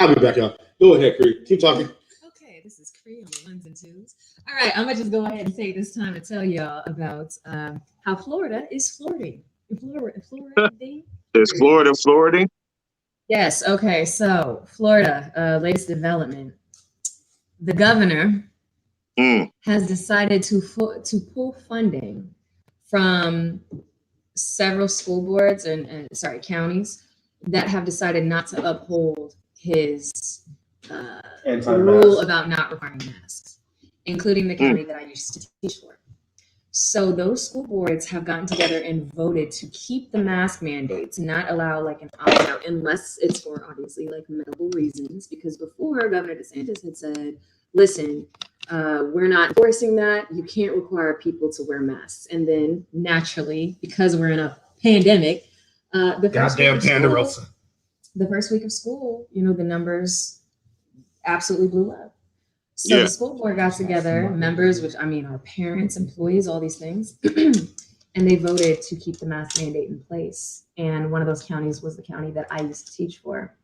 I'll be back, y'all. Go ahead, Cree. Keep talking. Okay, this is Cree on the ones and twos. All right, I'm gonna just go ahead and take this time to tell y'all about how Florida is flirting. Florida. Is Florida flirting? Yes. Okay. So Florida, latest development. The governor has decided to pull funding from several school boards and counties that have decided not to uphold his rule about not requiring masks, including the county that I used to teach for. So those school boards have gotten together and voted to keep the mask mandates, not allow an opt-out unless it's for obviously medical reasons, because before Governor DeSantis had said, listen, we're not enforcing that. You can't require people to wear masks. And then naturally, because we're in a pandemic, the first week of school, the numbers absolutely blew up. So the school board got together, members, which are parents, employees, all these things, and they voted to keep the mask mandate in place. And one of those counties was the county that I used to teach for.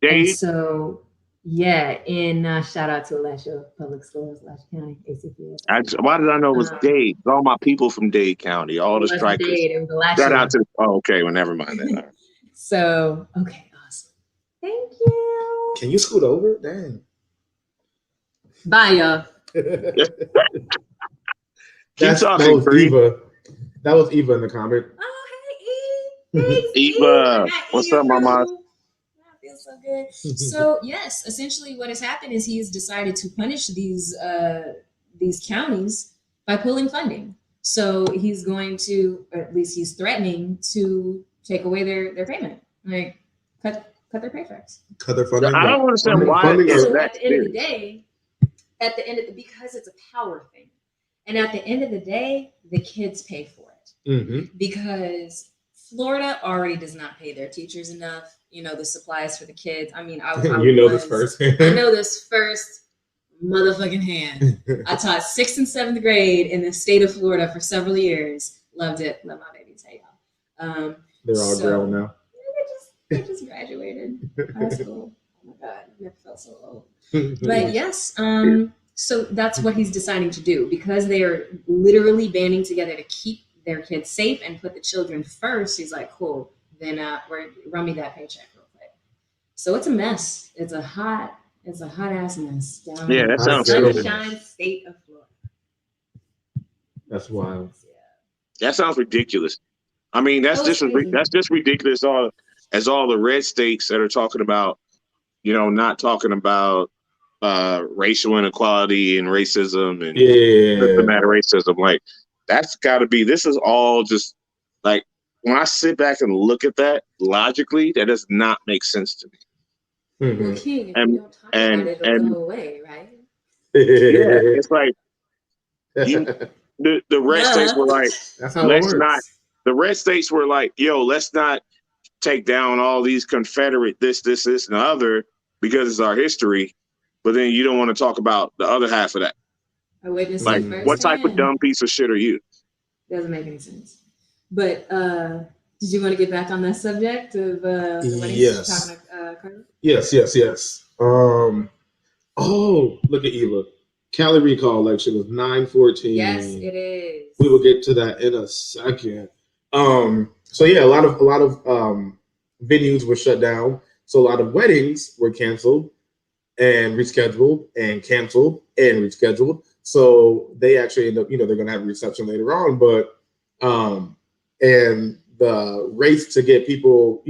Dade? And so, in shout out to Alachua Public Schools, Alachua County, ACPS. Why did I know it was Dade? All my people from Dade County, all the strikers. Dade, it was Alachua. Shout out to. Oh, okay. Well, never mind that. So, okay, awesome. Thank you. Can you scoot over? Dang. Bye, y'all. That was Eva in the comment. Oh, hey, Eve. Eva, what's up, mama? feels so good. So yes, essentially what has happened is he has decided to punish these counties by pulling funding. So he's going to, or at least he's threatening to take away their payment, like cut their paychecks. Cut their funding. I don't understand why funding it's So that at the end of the serious. day, because it's a power thing, and at the end of the day, the kids pay for it because Florida already does not pay their teachers enough. You know, the supplies for the kids. I mean, I this first. I know this first motherfucking hand. I taught 6th and 7th grade in the state of Florida for several years. Loved it. Love my baby Taylor. They're all grown now. They just graduated high school. Oh my God, I never felt so old. But yes, so that's what he's deciding to do because they are literally banding together to keep their kids safe and put the children first. He's like, cool, then run me that paycheck real quick. So it's a mess. It's a hot ass mess down Yeah, in that the sounds sunshine state of Florida. That's wild. That sounds ridiculous. I mean, that's just ridiculous. As all the red states that are talking about, you know, not talking about racial inequality and racism and systematic racism. Like, that's got to be. This is all just like when I sit back and look at that logically, that does not make sense to me. Well, King, if you don't talk about it, it'll go away, right? Yeah, it's like the red states were like, that's how it works. The red states were like, yo, let's not take down all these Confederate this, and the other because it's our history. But then you don't want to talk about the other half of that. I witnessed like, what type of dumb piece of shit are you? Doesn't make any sense. But did you want to get back on that subject of the wedding? Yes. Carly? Yes. Oh, look at Eva. Cali recall election was 9/14. Yes, it is. We will get to that in a second. So yeah, a lot of venues were shut down. So a lot of weddings were canceled and rescheduled and canceled and rescheduled. So they actually end up, they're going to have a reception later on, but and the race to get people,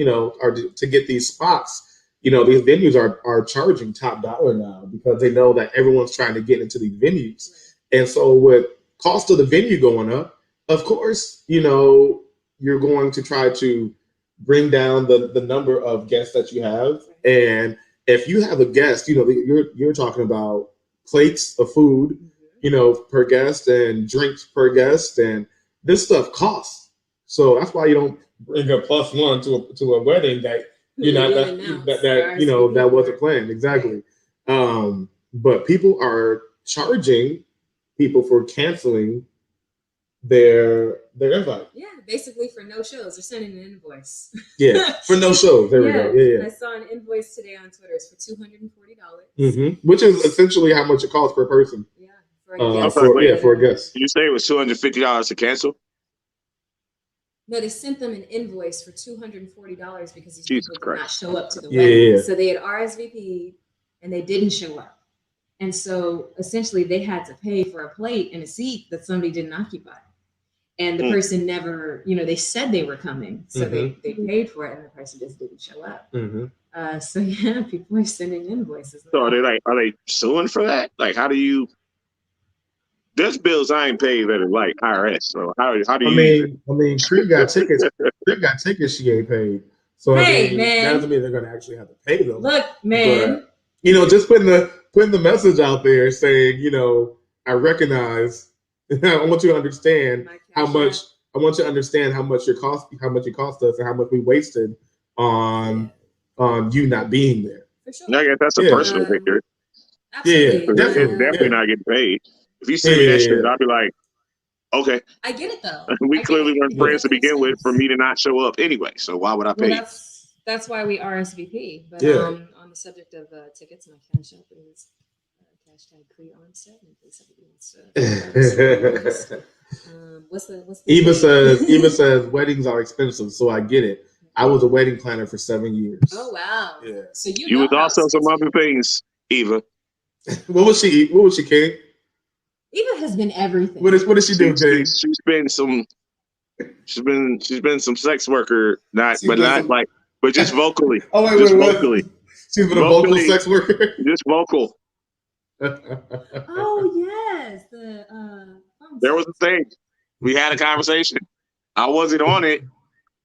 or to get these spots, these venues are charging top dollar now because they know that everyone's trying to get into these venues. And so with cost of the venue going up, of course, you're going to try to bring down the number of guests that you have. And if you have a guest, you're talking about plates of food, per guest and drinks per guest. And this stuff costs. So that's why you don't bring a +1 to a wedding that that wasn't planned. Exactly. But people are charging people for canceling their invite. Yeah, basically for no shows. They're sending an invoice. Yeah, for no shows. There we go. Yeah. I saw an invoice today on Twitter. It's for $240. Which is essentially how much it costs per person. Yeah, for a guest. For a guest. Did you say it was $250 to cancel? No, they sent them an invoice for $240 because these Jesus people Christ. did not show up to the wedding. Yeah. So they had RSVP'd and they didn't show up. And so essentially they had to pay for a plate and a seat that somebody didn't occupy. And the person never, they said they were coming. So they paid for it and the person just didn't show up. So yeah, people are sending invoices. So are they suing for that? Like, how do you? There's bills I ain't paid that are like IRS. So how do you? I mean, Cree got tickets. Cree got tickets she ain't paid. So man, that doesn't mean they're gonna actually have to pay them. Look, man. But, just putting the message out there saying, I recognize. I want you to understand how much. I want you to understand how much it cost us, and how much we wasted on you not being there. For sure. I guess that's a personal picture. Absolutely. Yeah, It's definitely not getting paid. If you send me that shit, I'll be like, okay. I get it though. We clearly weren't friends to begin with for me to not show up anyway. So why would I pay? Well, that's why we RSVP. But on the subject of tickets, my cash app is #Cree on set. What's the Eva says weddings are expensive, so I get it. I was a wedding planner for 7 years. Oh wow! Yeah. So you was also some other things, Eva. What was she? King? Eva has been everything. What did she do, King? She's been some sex worker, not like but just vocally. Oh wait, Just what? vocally. She's been a vocal Vocally. sex worker. Just vocal. Oh yes, There was a thing. We had a conversation. I wasn't on it.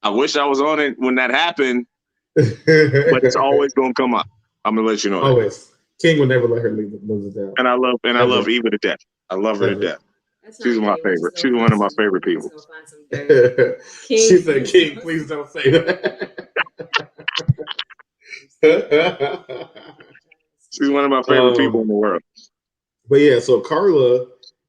I wish I was on it when that happened, but it's always gonna come up. I'm gonna let you know that. Always. King would never let her lose it down. And I love Eva to death. I love her to death. She's my favorite. She's one of my favorite people. She said, "King, please don't say that." She's one of my favorite people in the world. But yeah, so Carla,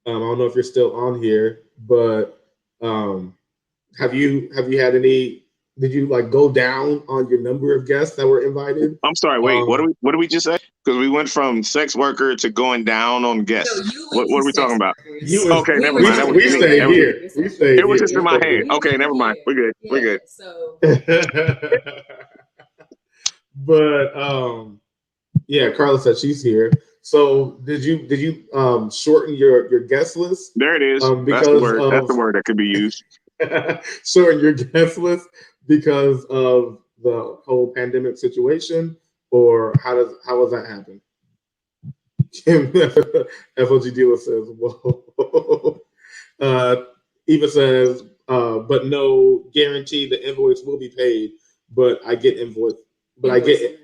I don't know if you're still on here, but have you had any? Did you like go down on your number of guests that were invited? I'm sorry. Wait, what did we just say? Because we went from sex worker to going down on guests. No, what are we talking about? Okay, never mind. We stayed here. It was just in my head. Okay, never mind. We're good. Yeah, We're good. So, but yeah, Carla said she's here. So did you shorten your guest list? There it is. That's the word that could be used. Shorten your guest list because of the whole pandemic situation, or how does that happen? FOG Dealer says, "Whoa." Eva says, "But no guarantee the invoice will be paid. But I get invoice. But I get it."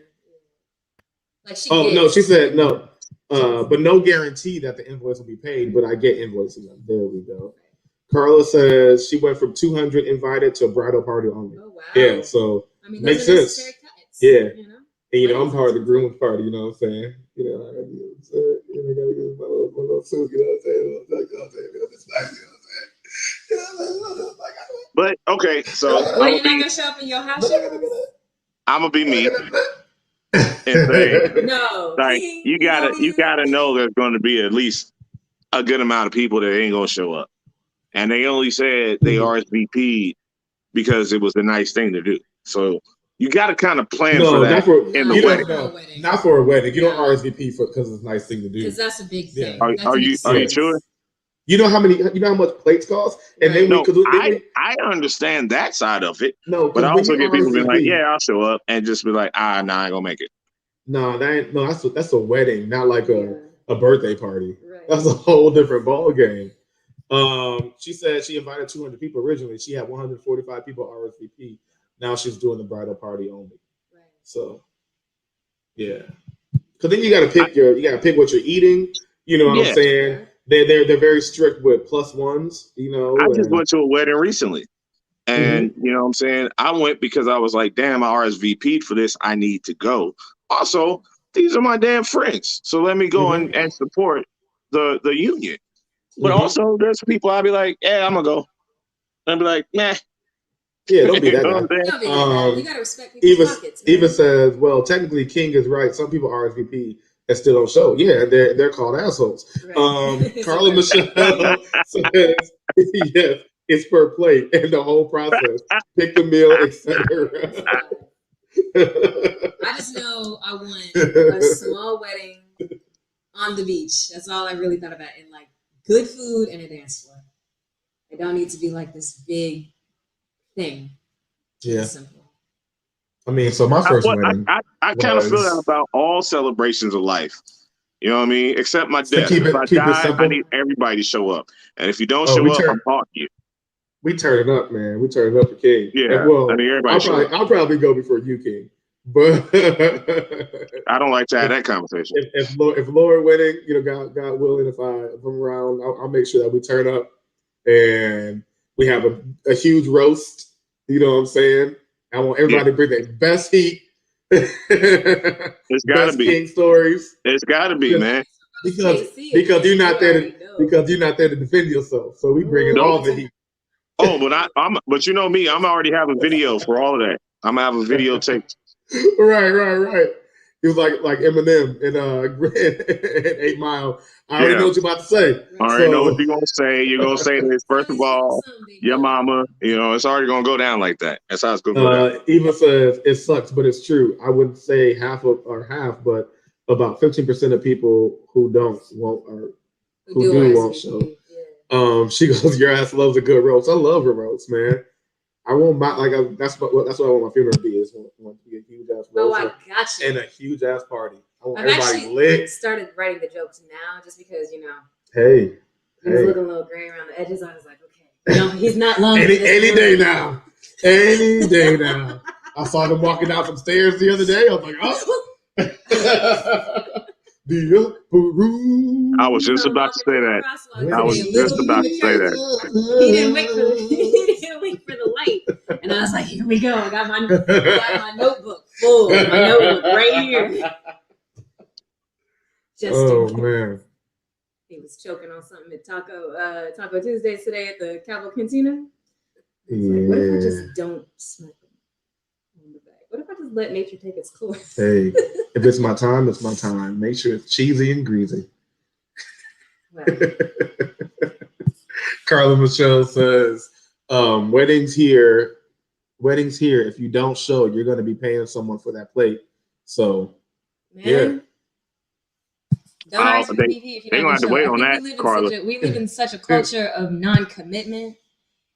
Like no, she said no. But no guarantee that the invoice will be paid. But I get invoices. There we go. Carla says she went from 200 invited to a bridal party only. Oh, wow. Yeah, so makes sense. Cuts, yeah, and I'm part of the groom's party. You know what I'm saying? I gotta get my little suit. You know what I'm saying? But okay, so you're not gonna show up in your house? I'm gonna be me. And say, no, like you gotta know there's going to be at least a good amount of people that ain't gonna show up. And they only said they RSVP'd because it was a nice thing to do. So you got to kind of plan for that in the wedding. Not for a wedding. You don't RSVP because it's a nice thing to do. Because that's a big thing. Yeah. Are you sure? You know how much plates cost? And then I understand that side of it. No, but I also get people being like, yeah, I'll show up, and just be like, nah, I ain't gonna make it. No, that's a wedding, not like a birthday party. Right. That's a whole different ball game. She said she invited 200 people originally. She had 145 people RSVP. Now she's doing the bridal party only. Right. So, yeah. Because then you got to pick what you're eating. You know what I'm saying? They're very strict with plus ones. I just went to a wedding recently, and you know what I'm saying. I went because I was like, damn, I RSVP'd for this. I need to go. Also, these are my damn friends, so let me go and support the union. But also, there's people I'll be like, yeah, I'm gonna go. And I'll be like, nah. Yeah, don't be that guy. You gotta respect people's pockets. Eva says, well, technically, King is right. Some people RSVP and still don't show. Yeah, they're called assholes. Right. Carla Michelle says, yes, it's per plate and the whole process. Pick the meal, etc. I just know I want a small wedding on the beach. That's all I really thought about. And like good food and a dance floor. It don't need to be like this big thing. Yeah. Simple. I mean, so my first wedding. I kind of feel that about all celebrations of life. You know what I mean? Except my death. If I die, I need everybody to show up. And if you don't show up, I'm talking you. We turn it up, man. We turn it up for King. Yeah. Well, I mean, everybody I'll probably go before you, King. But I don't like to have that conversation. If Lord winning, God willing, if I'm around, I'll make sure that we turn up and we have a huge roast. You know what I'm saying? I want everybody to bring their best heat. It's gotta be King stories. It's gotta be, man. Because you're not there to defend yourself. So we bring in all the heat. Oh, but you know me, I'm already have a video for all of that. I'm gonna have a video taped. Right. He was like Eminem in 8 Mile. I already know what you're about to say. I already know what you're gonna say. You're gonna say this. First of all, your mama. It's already gonna go down like that. That's how it's gonna go down. Eva says it sucks, but it's true. I wouldn't say half, but about 15% of people who do won't show. She goes, your ass loves a good roast. I love a roast, man. I won't buy that's what I want my funeral to be. Is I want to be a huge ass Oh, I got you. and a huge ass party. I want I've everybody actually lit. started writing the jokes now, just because Hey, he was looking a little gray around the edges. I was like, okay, he's not long. any day now. Any day now. I saw them walking down some stairs the other day. I was like, oh. I was just about to say that. I was just about to say that. He didn't wait for the light, and I was like, "Here we go! I got my notebook full. My notebook right here." Man, he was choking on something at Taco Tuesdays today at the Cabo Cantina. Yeah. What if I just don't smoke on the back? What if I just let nature take its course? Hey, if it's my time, it's my time. Make sure it's cheesy and greasy. Wow. Carla Michelle says, weddings here. If you don't show, you're going to be paying someone for that plate. So, Man. Don't They're going to have to wait on that, Carla. We live in such a culture of non-commitment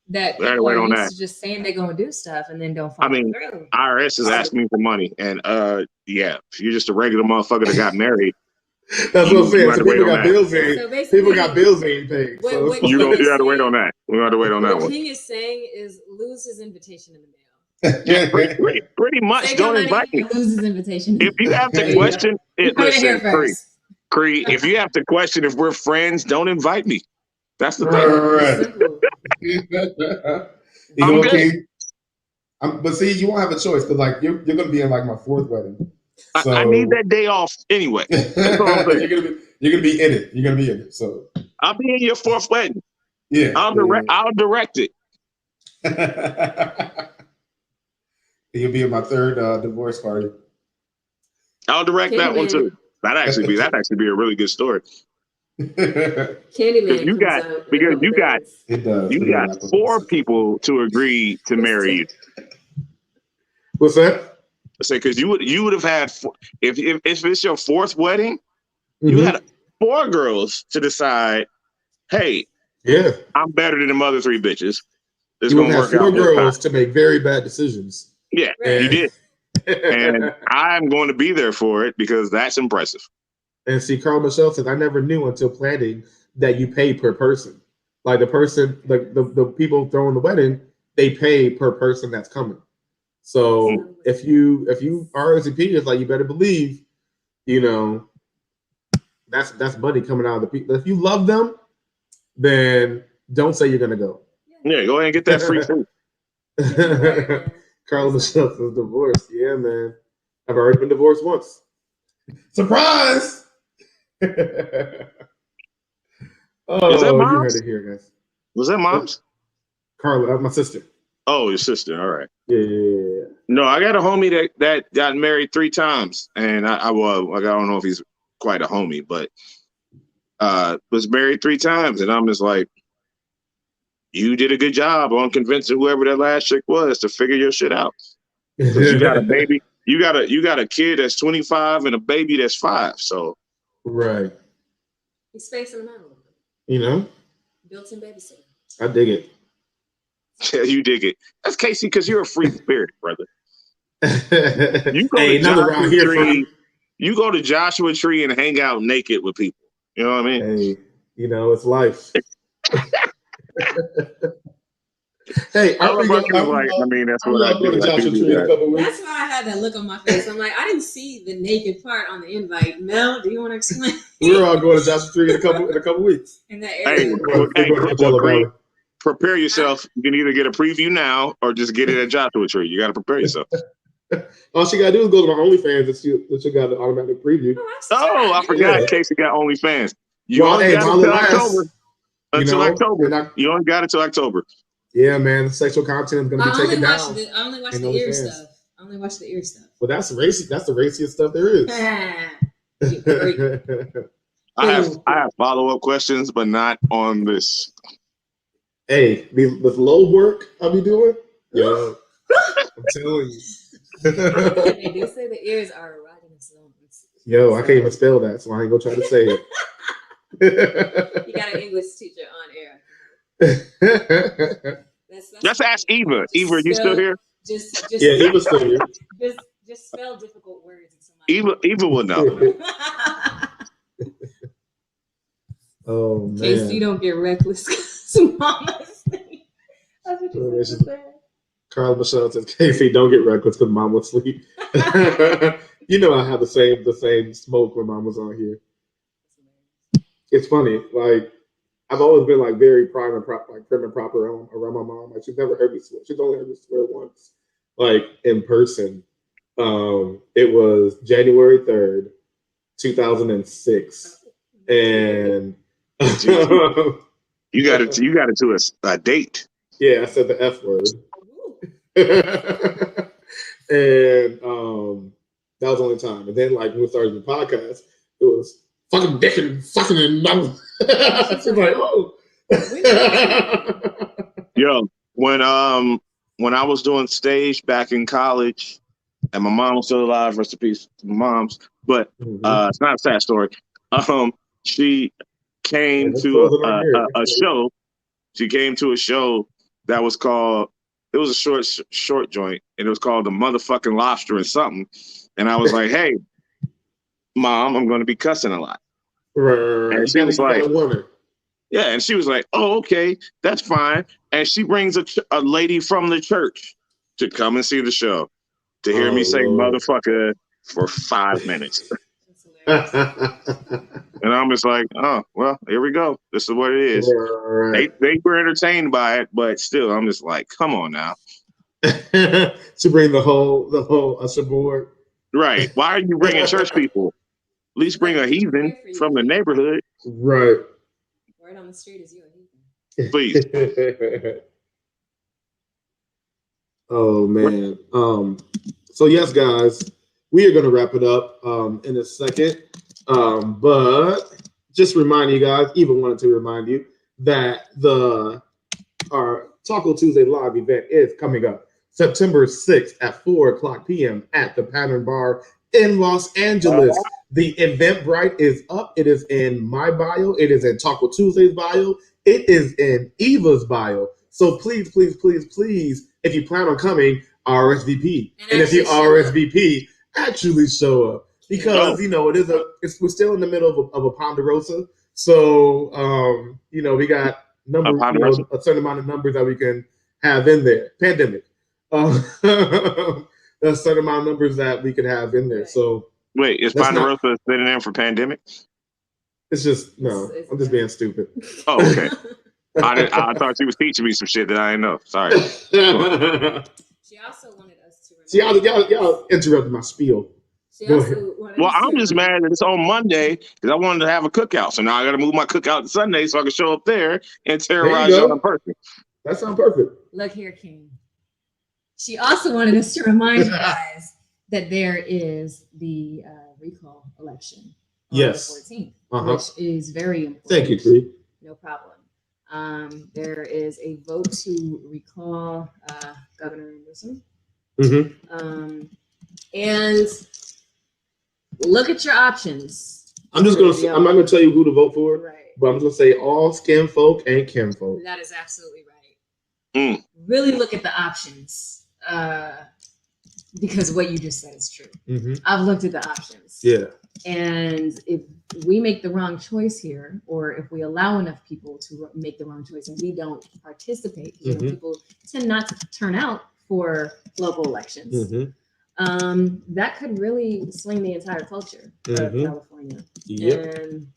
that people are used to just saying they're going to do stuff and then don't follow through. IRS is asking me for money. And, if you're just a regular motherfucker that got married, that's what I'm saying. So people got bills ain't paid. You got to wait on that. We got to wait on that one. What King is saying is lose his invitation in the mail. Yeah, pretty much. Don't invite me. Lose his invitation. If you have to question it, listen, Cree, if you have to question if we're friends, don't invite me. That's the thing. But see, you won't have a choice because you're going to be in my fourth wedding. So I need that day off anyway. That's all I'm saying. You're gonna be in it. You're gonna be in it. So I'll be in your fourth wedding. Yeah, I'll direct it. You'll be in my third divorce party. I'll direct that one too. That'd actually be a really good story. Candyman. You got 4 people to agree to marry you. What's that? Say because you would have had if it's your 4th wedding, you had 4 girls to decide. Hey, I'm better than the other 3 bitches. It's gonna work out. 4 girls to make very bad decisions. Yeah, you did, and I'm going to be there for it because that's impressive. And see, Carl Michelle says, I never knew until planning that you pay per person. Like the person, the people throwing the wedding, they pay per person that's coming. So if you RSVP, it's you better believe, that's money coming out of the people. If you love them, then don't say you're gonna go. Yeah, go ahead and get that free food. Carla Michelle is divorced. Yeah, man. I've already been divorced once. Surprise! Was that Mom's? You heard it here, guys. Was that Mom's? Carla, my sister. Oh, your sister. All right. Yeah. No, I got a homie that got married 3 times, and I don't know if he's quite a homie, but was married 3 times, and I'm just like, you did a good job on convincing whoever that last chick was to figure your shit out. You got a baby, you got a kid that's 25 and a baby that's 5. So right. He's spacing them out a little bit. Built-in babysitter. I dig it. Yeah, you dig it. That's Casey, because you're a free spirit, brother. You go to Joshua Tree and hang out naked with people. You know what I mean? Hey, it's life. Hey, that's what I do. That's why I had that look on my face. I'm like, I didn't see the naked part on the invite. Mel, do you want to explain? We're all going to Joshua Tree in a couple weeks. In that area. Hey, prepare yourself. You can either get a preview now or just get it at Joshua Tree. You got to prepare yourself. All she got to do is go to my OnlyFans and she got an automatic preview. Oh, I forgot. Casey got OnlyFans. You only got until October. You only got until October. Yeah, man. Sexual content is going to be taken down. I only watch the ear stuff. Well, that's racist. That's the raciest stuff there is. I have follow-up questions, but not on this. Hey, this low work I'll be doing, yo, I'm telling you. They do say the ears are erogenous zones. Yo, I can't even spell that, so I ain't gonna try to say it. You got an English teacher on air. Let's ask Eva. Eva, are you still here? Just Yeah, Eva's still here. just spell difficult words into my Eva will know. Oh man. Casey, don't get reckless. Mama's sleep. That's what you said. Carl Michelle says, Casey, don't get reckless because mom was asleep. You know I have the same smoke when mom was on here. It's funny, like I've always been like very prim and proper around my mom. Like she's never heard me swear. She's only heard me swear once, like in person. It was January 3rd, 2006, and you got it to a date. Yeah, I said the F word. And that was the only time. And then like when we started the podcast, it was fucking dick and fucking and mouth. She's like, oh. Yo, when I was doing stage back in college, and my mom was still alive, rest in peace to my moms, but it's not a sad story. She came to a show. She came to a show that was called, it was a short joint, and it was called The Motherfucking Lobster and something. And I was like, hey, Mom, I'm going to be cussing a lot. Right. And she was like, yeah, and she was like, oh, okay, that's fine. And she brings a lady from the church to come and see the show, to hear me say motherfucker for 5 minutes. And I'm just like, oh, well, here we go. This is what it is. Right. They were entertained by it, but still, I'm just like, come on now. To bring the whole usher board. Right. Why are you bringing church people? At least bring a heathen from the neighborhood. Right. Word on the street is you a heathen. Please. Oh man. So yes, guys, we are going to wrap it up in a second. But just remind you guys, even wanted to remind you that our Taco Tuesday live event is coming up September 6th at 4:00 p.m. at the Pattern Bar in Los Angeles. The Eventbrite is up. It is in my bio. It is in Taco Tuesday's bio. It is in Eva's bio. So please, please, please, please, if you plan on coming, RSVP. And if you RSVP, actually show up. Because, you know, we're still in the middle of a Ponderosa. So, you know, we got a certain amount of numbers that we can have in there. Pandemic. A certain amount of numbers that we could have in there. So wait, is Ponderosa sitting in for pandemic? It's just I'm just being stupid. Oh, okay. I thought she was teaching me some shit that I didn't know. Sorry. She also wanted us to. See, y'all interrupted my spiel. Well, I'm just mad that it's on Monday because I wanted to have a cookout. So now I got to move my cookout to Sunday so I can show up there and terrorize y'all in person. That sounds perfect. Look here, King. She also wanted us to remind you guys that there is the recall election on the 14th, which is very important. Thank you, Cree. No problem. There is a vote to recall Governor Newsom. And look at your options. I'm not gonna tell you who to vote for, right? But I'm just gonna say all skin folk and kin folk. That is absolutely right. Really look at the options. Because what you just said is true. I've looked at the options. Yeah. And if we make the wrong choice here, or if we allow enough people to make the wrong choice and we don't participate, you know, people tend not to turn out for local elections. That could really swing the entire culture of California. And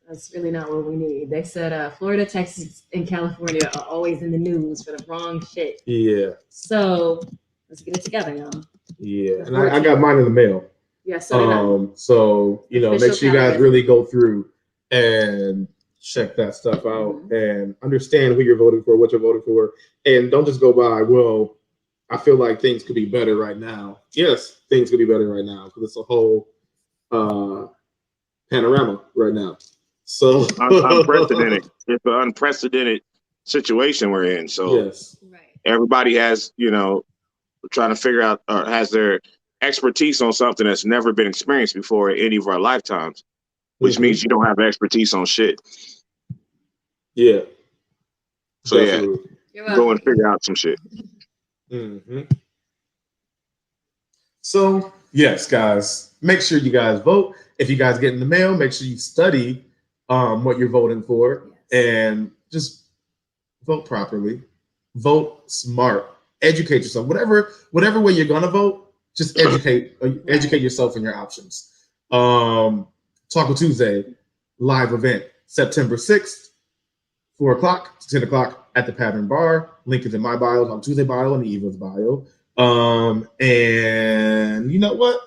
that's really not what we need. They said Florida, Texas, and California are always in the news for the wrong shit. Yeah. So let's get it together, y'all. Yeah. And I got mine in the mail. Yeah. So you know, make sure you guys really go through and check that stuff out and understand who you're voting for, what you're voting for, and don't just go by, well, I feel like things could be better right now. Yes, things could be better right now because it's a whole panorama right now. So unprecedented. It's an unprecedented situation we're in. So everybody has, you know, trying to figure out or has their expertise on something that's never been experienced before in any of our lifetimes, which means you don't have expertise on shit. Yeah. So definitely. You're Go and welcome. figure out some shit. Mm-hmm. So, yes, guys, make sure you guys vote. If you guys get in the mail, make sure you study what you're voting for and just vote properly. Vote smart. Educate yourself. Whatever way you're gonna vote, just educate yourself in your options. Taco Tuesday live event September 6th, 4 o'clock to 10 o'clock at the Pattern Bar. Link is in my bio, on Tuesday bio, and Eva's bio. And you know what?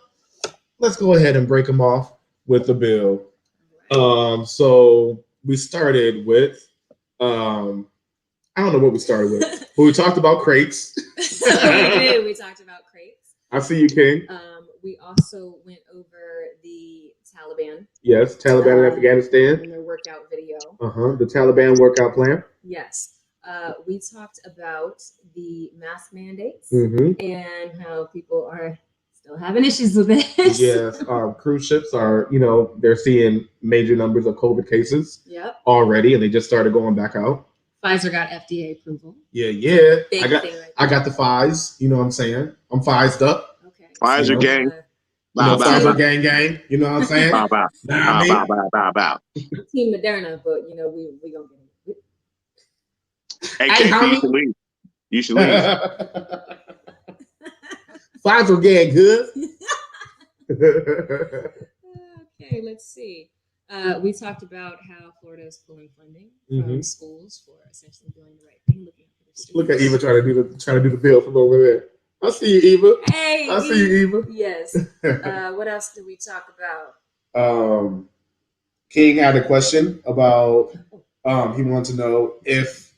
Let's go ahead and break them off with the bill. So we started with, I don't know what we started with, but we talked about crates. So we did. We talked about crates. I see you, King. We also went over the Taliban. Yes, Taliban in Afghanistan. And their workout video. The Taliban workout plan. Yes. We talked about the mask mandates and how people are still having issues with it. Yes, cruise ships are, they're seeing major numbers of COVID cases already, and they just started going back out. Pfizer got FDA approval. Yeah. I got the Fies. You know what I'm saying? I'm Fized up. Okay. Pfizer gang. Pfizer gang. You know what I'm saying? Bow. Team Moderna, but we gonna get it. Hey, homie. You should leave. Pfizer gang good. Okay, let's see. We talked about how Florida is pulling funding from schools for essentially doing the right thing, looking for their students. Look at Eva trying to do the bill from over there. I see you, Eva. Hey, I see you, Eva. Yes. What else did we talk about? King had a question about. He wanted to know if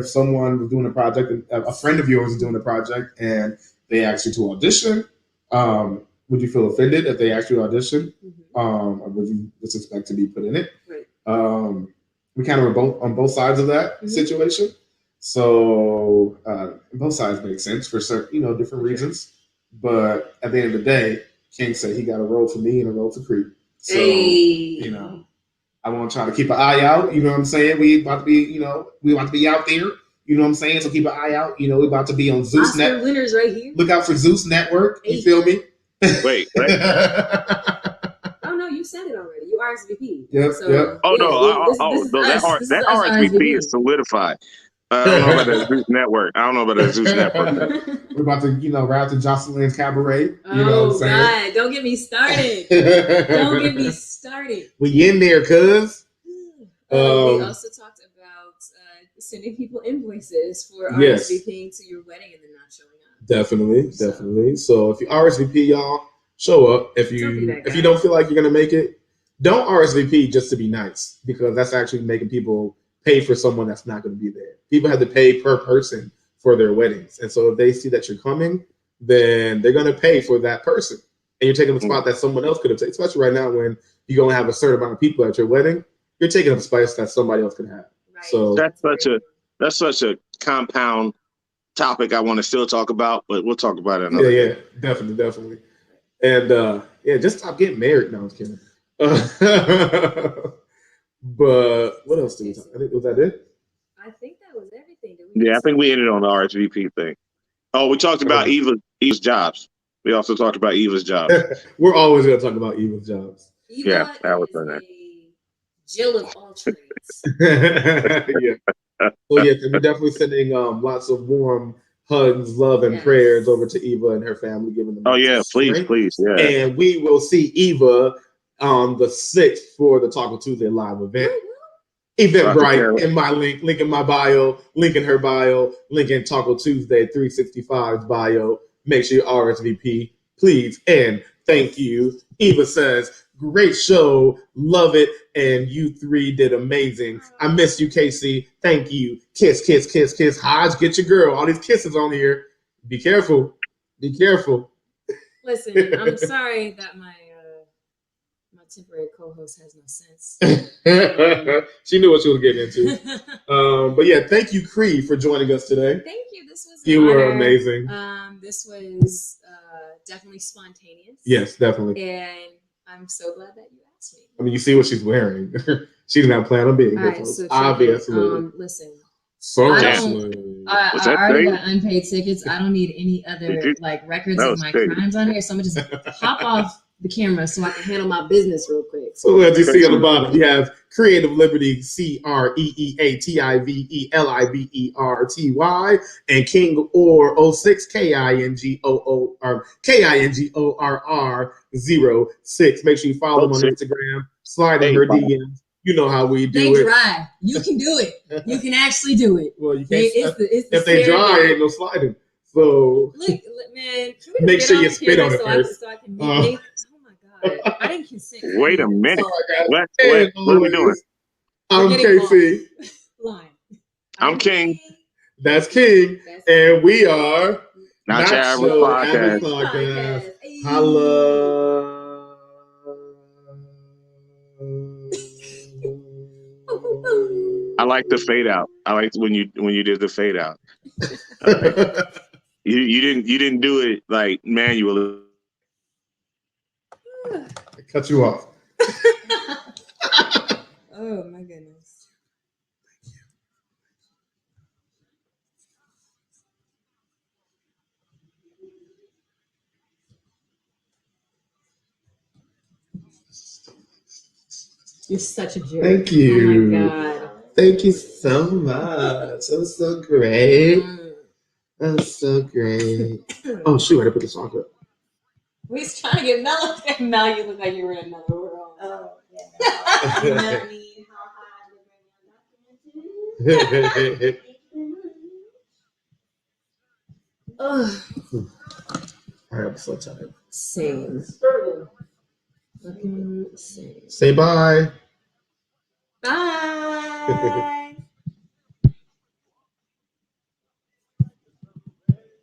someone was doing a project, a friend of yours was doing a project, and they asked you to audition. Would you feel offended if they asked you to audition? Or would you just expect to be put in it? Right. We kind of were both on both sides of that situation. So both sides make sense for certain, different reasons. But at the end of the day, King said he got a role for me and a role for Cree. So, I want to try to keep an eye out. You know what I'm saying? We about to be out there. You know what I'm saying? So keep an eye out. We about to be on Zeus Network. Winners right here. Look out for Zeus Network. You feel me? Wait. Oh no, you said it already. You RSVP. Yep. Oh no, that RSVP is solidified. I don't know about that Zeus Network. We're about to, right after Jocelyn's Cabaret. You know what I'm saying? God, don't get me started. We in there, cuz. We also talked about sending people invoices for RSVPing to your wedding and then not showing up. Definitely. So if you RSVP, y'all, show up. If you don't feel like you're gonna make it, don't RSVP just to be nice, because that's actually making people pay for someone that's not going to be there. People have to pay per person for their weddings, and so if they see that you're coming, then they're going to pay for that person, and you're taking the spot that someone else could have taken. Especially right now, when you're going to have a certain amount of people at your wedding, you're taking up space that somebody else could have. Right. So that's such a compound topic I want to still talk about, but we'll talk about it another day. Yeah, definitely. And just stop getting married. No, I'm kidding. But what else did we talk? I think, was that it? I think that was everything. I think we ended on the RSVP thing. Oh, we talked about Eva's jobs. We also talked about Eva's jobs. We're always going to talk about Eva's jobs. Eva that was her name. Jill of all trades. Yeah. So yes, we're definitely sending lots of warm hugs, love, and prayers over to Eva and her family, giving them. Oh yeah, please, yeah. And we will see Eva on the 6th for the Taco Tuesday live event. Eventbrite in my link in my bio, link in her bio, link in Taco Tuesday 365's bio. Make sure you RSVP, please, and thank you. Eva says, great show, love it, and you three did amazing. I miss you, Casey. Thank you. Kiss, kiss, kiss, kiss. Hodge, get your girl. All these kisses on here. Be careful. Listen, I'm sorry that my temporary co-host has no sense. She knew what she was getting into. But yeah, thank you, Cree, for joining us today. Thank you. This was you were amazing. This was definitely spontaneous. Yes, definitely. And I'm so glad that you asked me. I mean, you see what she's wearing. She didn't have a plan on being here. So obviously. listen, So I wrestling. I Was that already crazy? got unpaid tickets. I don't need any other like records That of was my crazy. crimes on here. So I'm gonna just hop off the camera so I can handle my business real quick. So as you see on the bottom, you have Creative Liberty, CREEATIVELIBERTY, and King Or 06, KINGORR06. Make sure you follow them on 06. Instagram. Slide in Hey, her Bob. DMs. You know how we They do it. dry. You can do it. You can actually do it. Well, you They, can't. it's the If they dry, Serengeti. ain't no sliding. So Look, man, can we make just sure get you on spit on camera it so first. I can meet? Oh my god, I didn't consent. to Wait any a of this. minute. Oh, What and are we doing? I'm We're getting KC. Line. I'm King. That's King. That's And we are Not your average podcast. Podcast. Hello. I like the fade out. I liked when you did the fade out. You didn't do it like manually. Cut you off. Oh my goodness. You're such a jerk. Thank you. Oh my god. Thank you so much. That was so great. That was so great. Oh shoot, I didn't put the song up. We was trying to get Mel. Mel, you look like you were in another world. Oh yeah. You met me. Ugh. I'm so tired. Same. Fucking same. Say bye. Bye.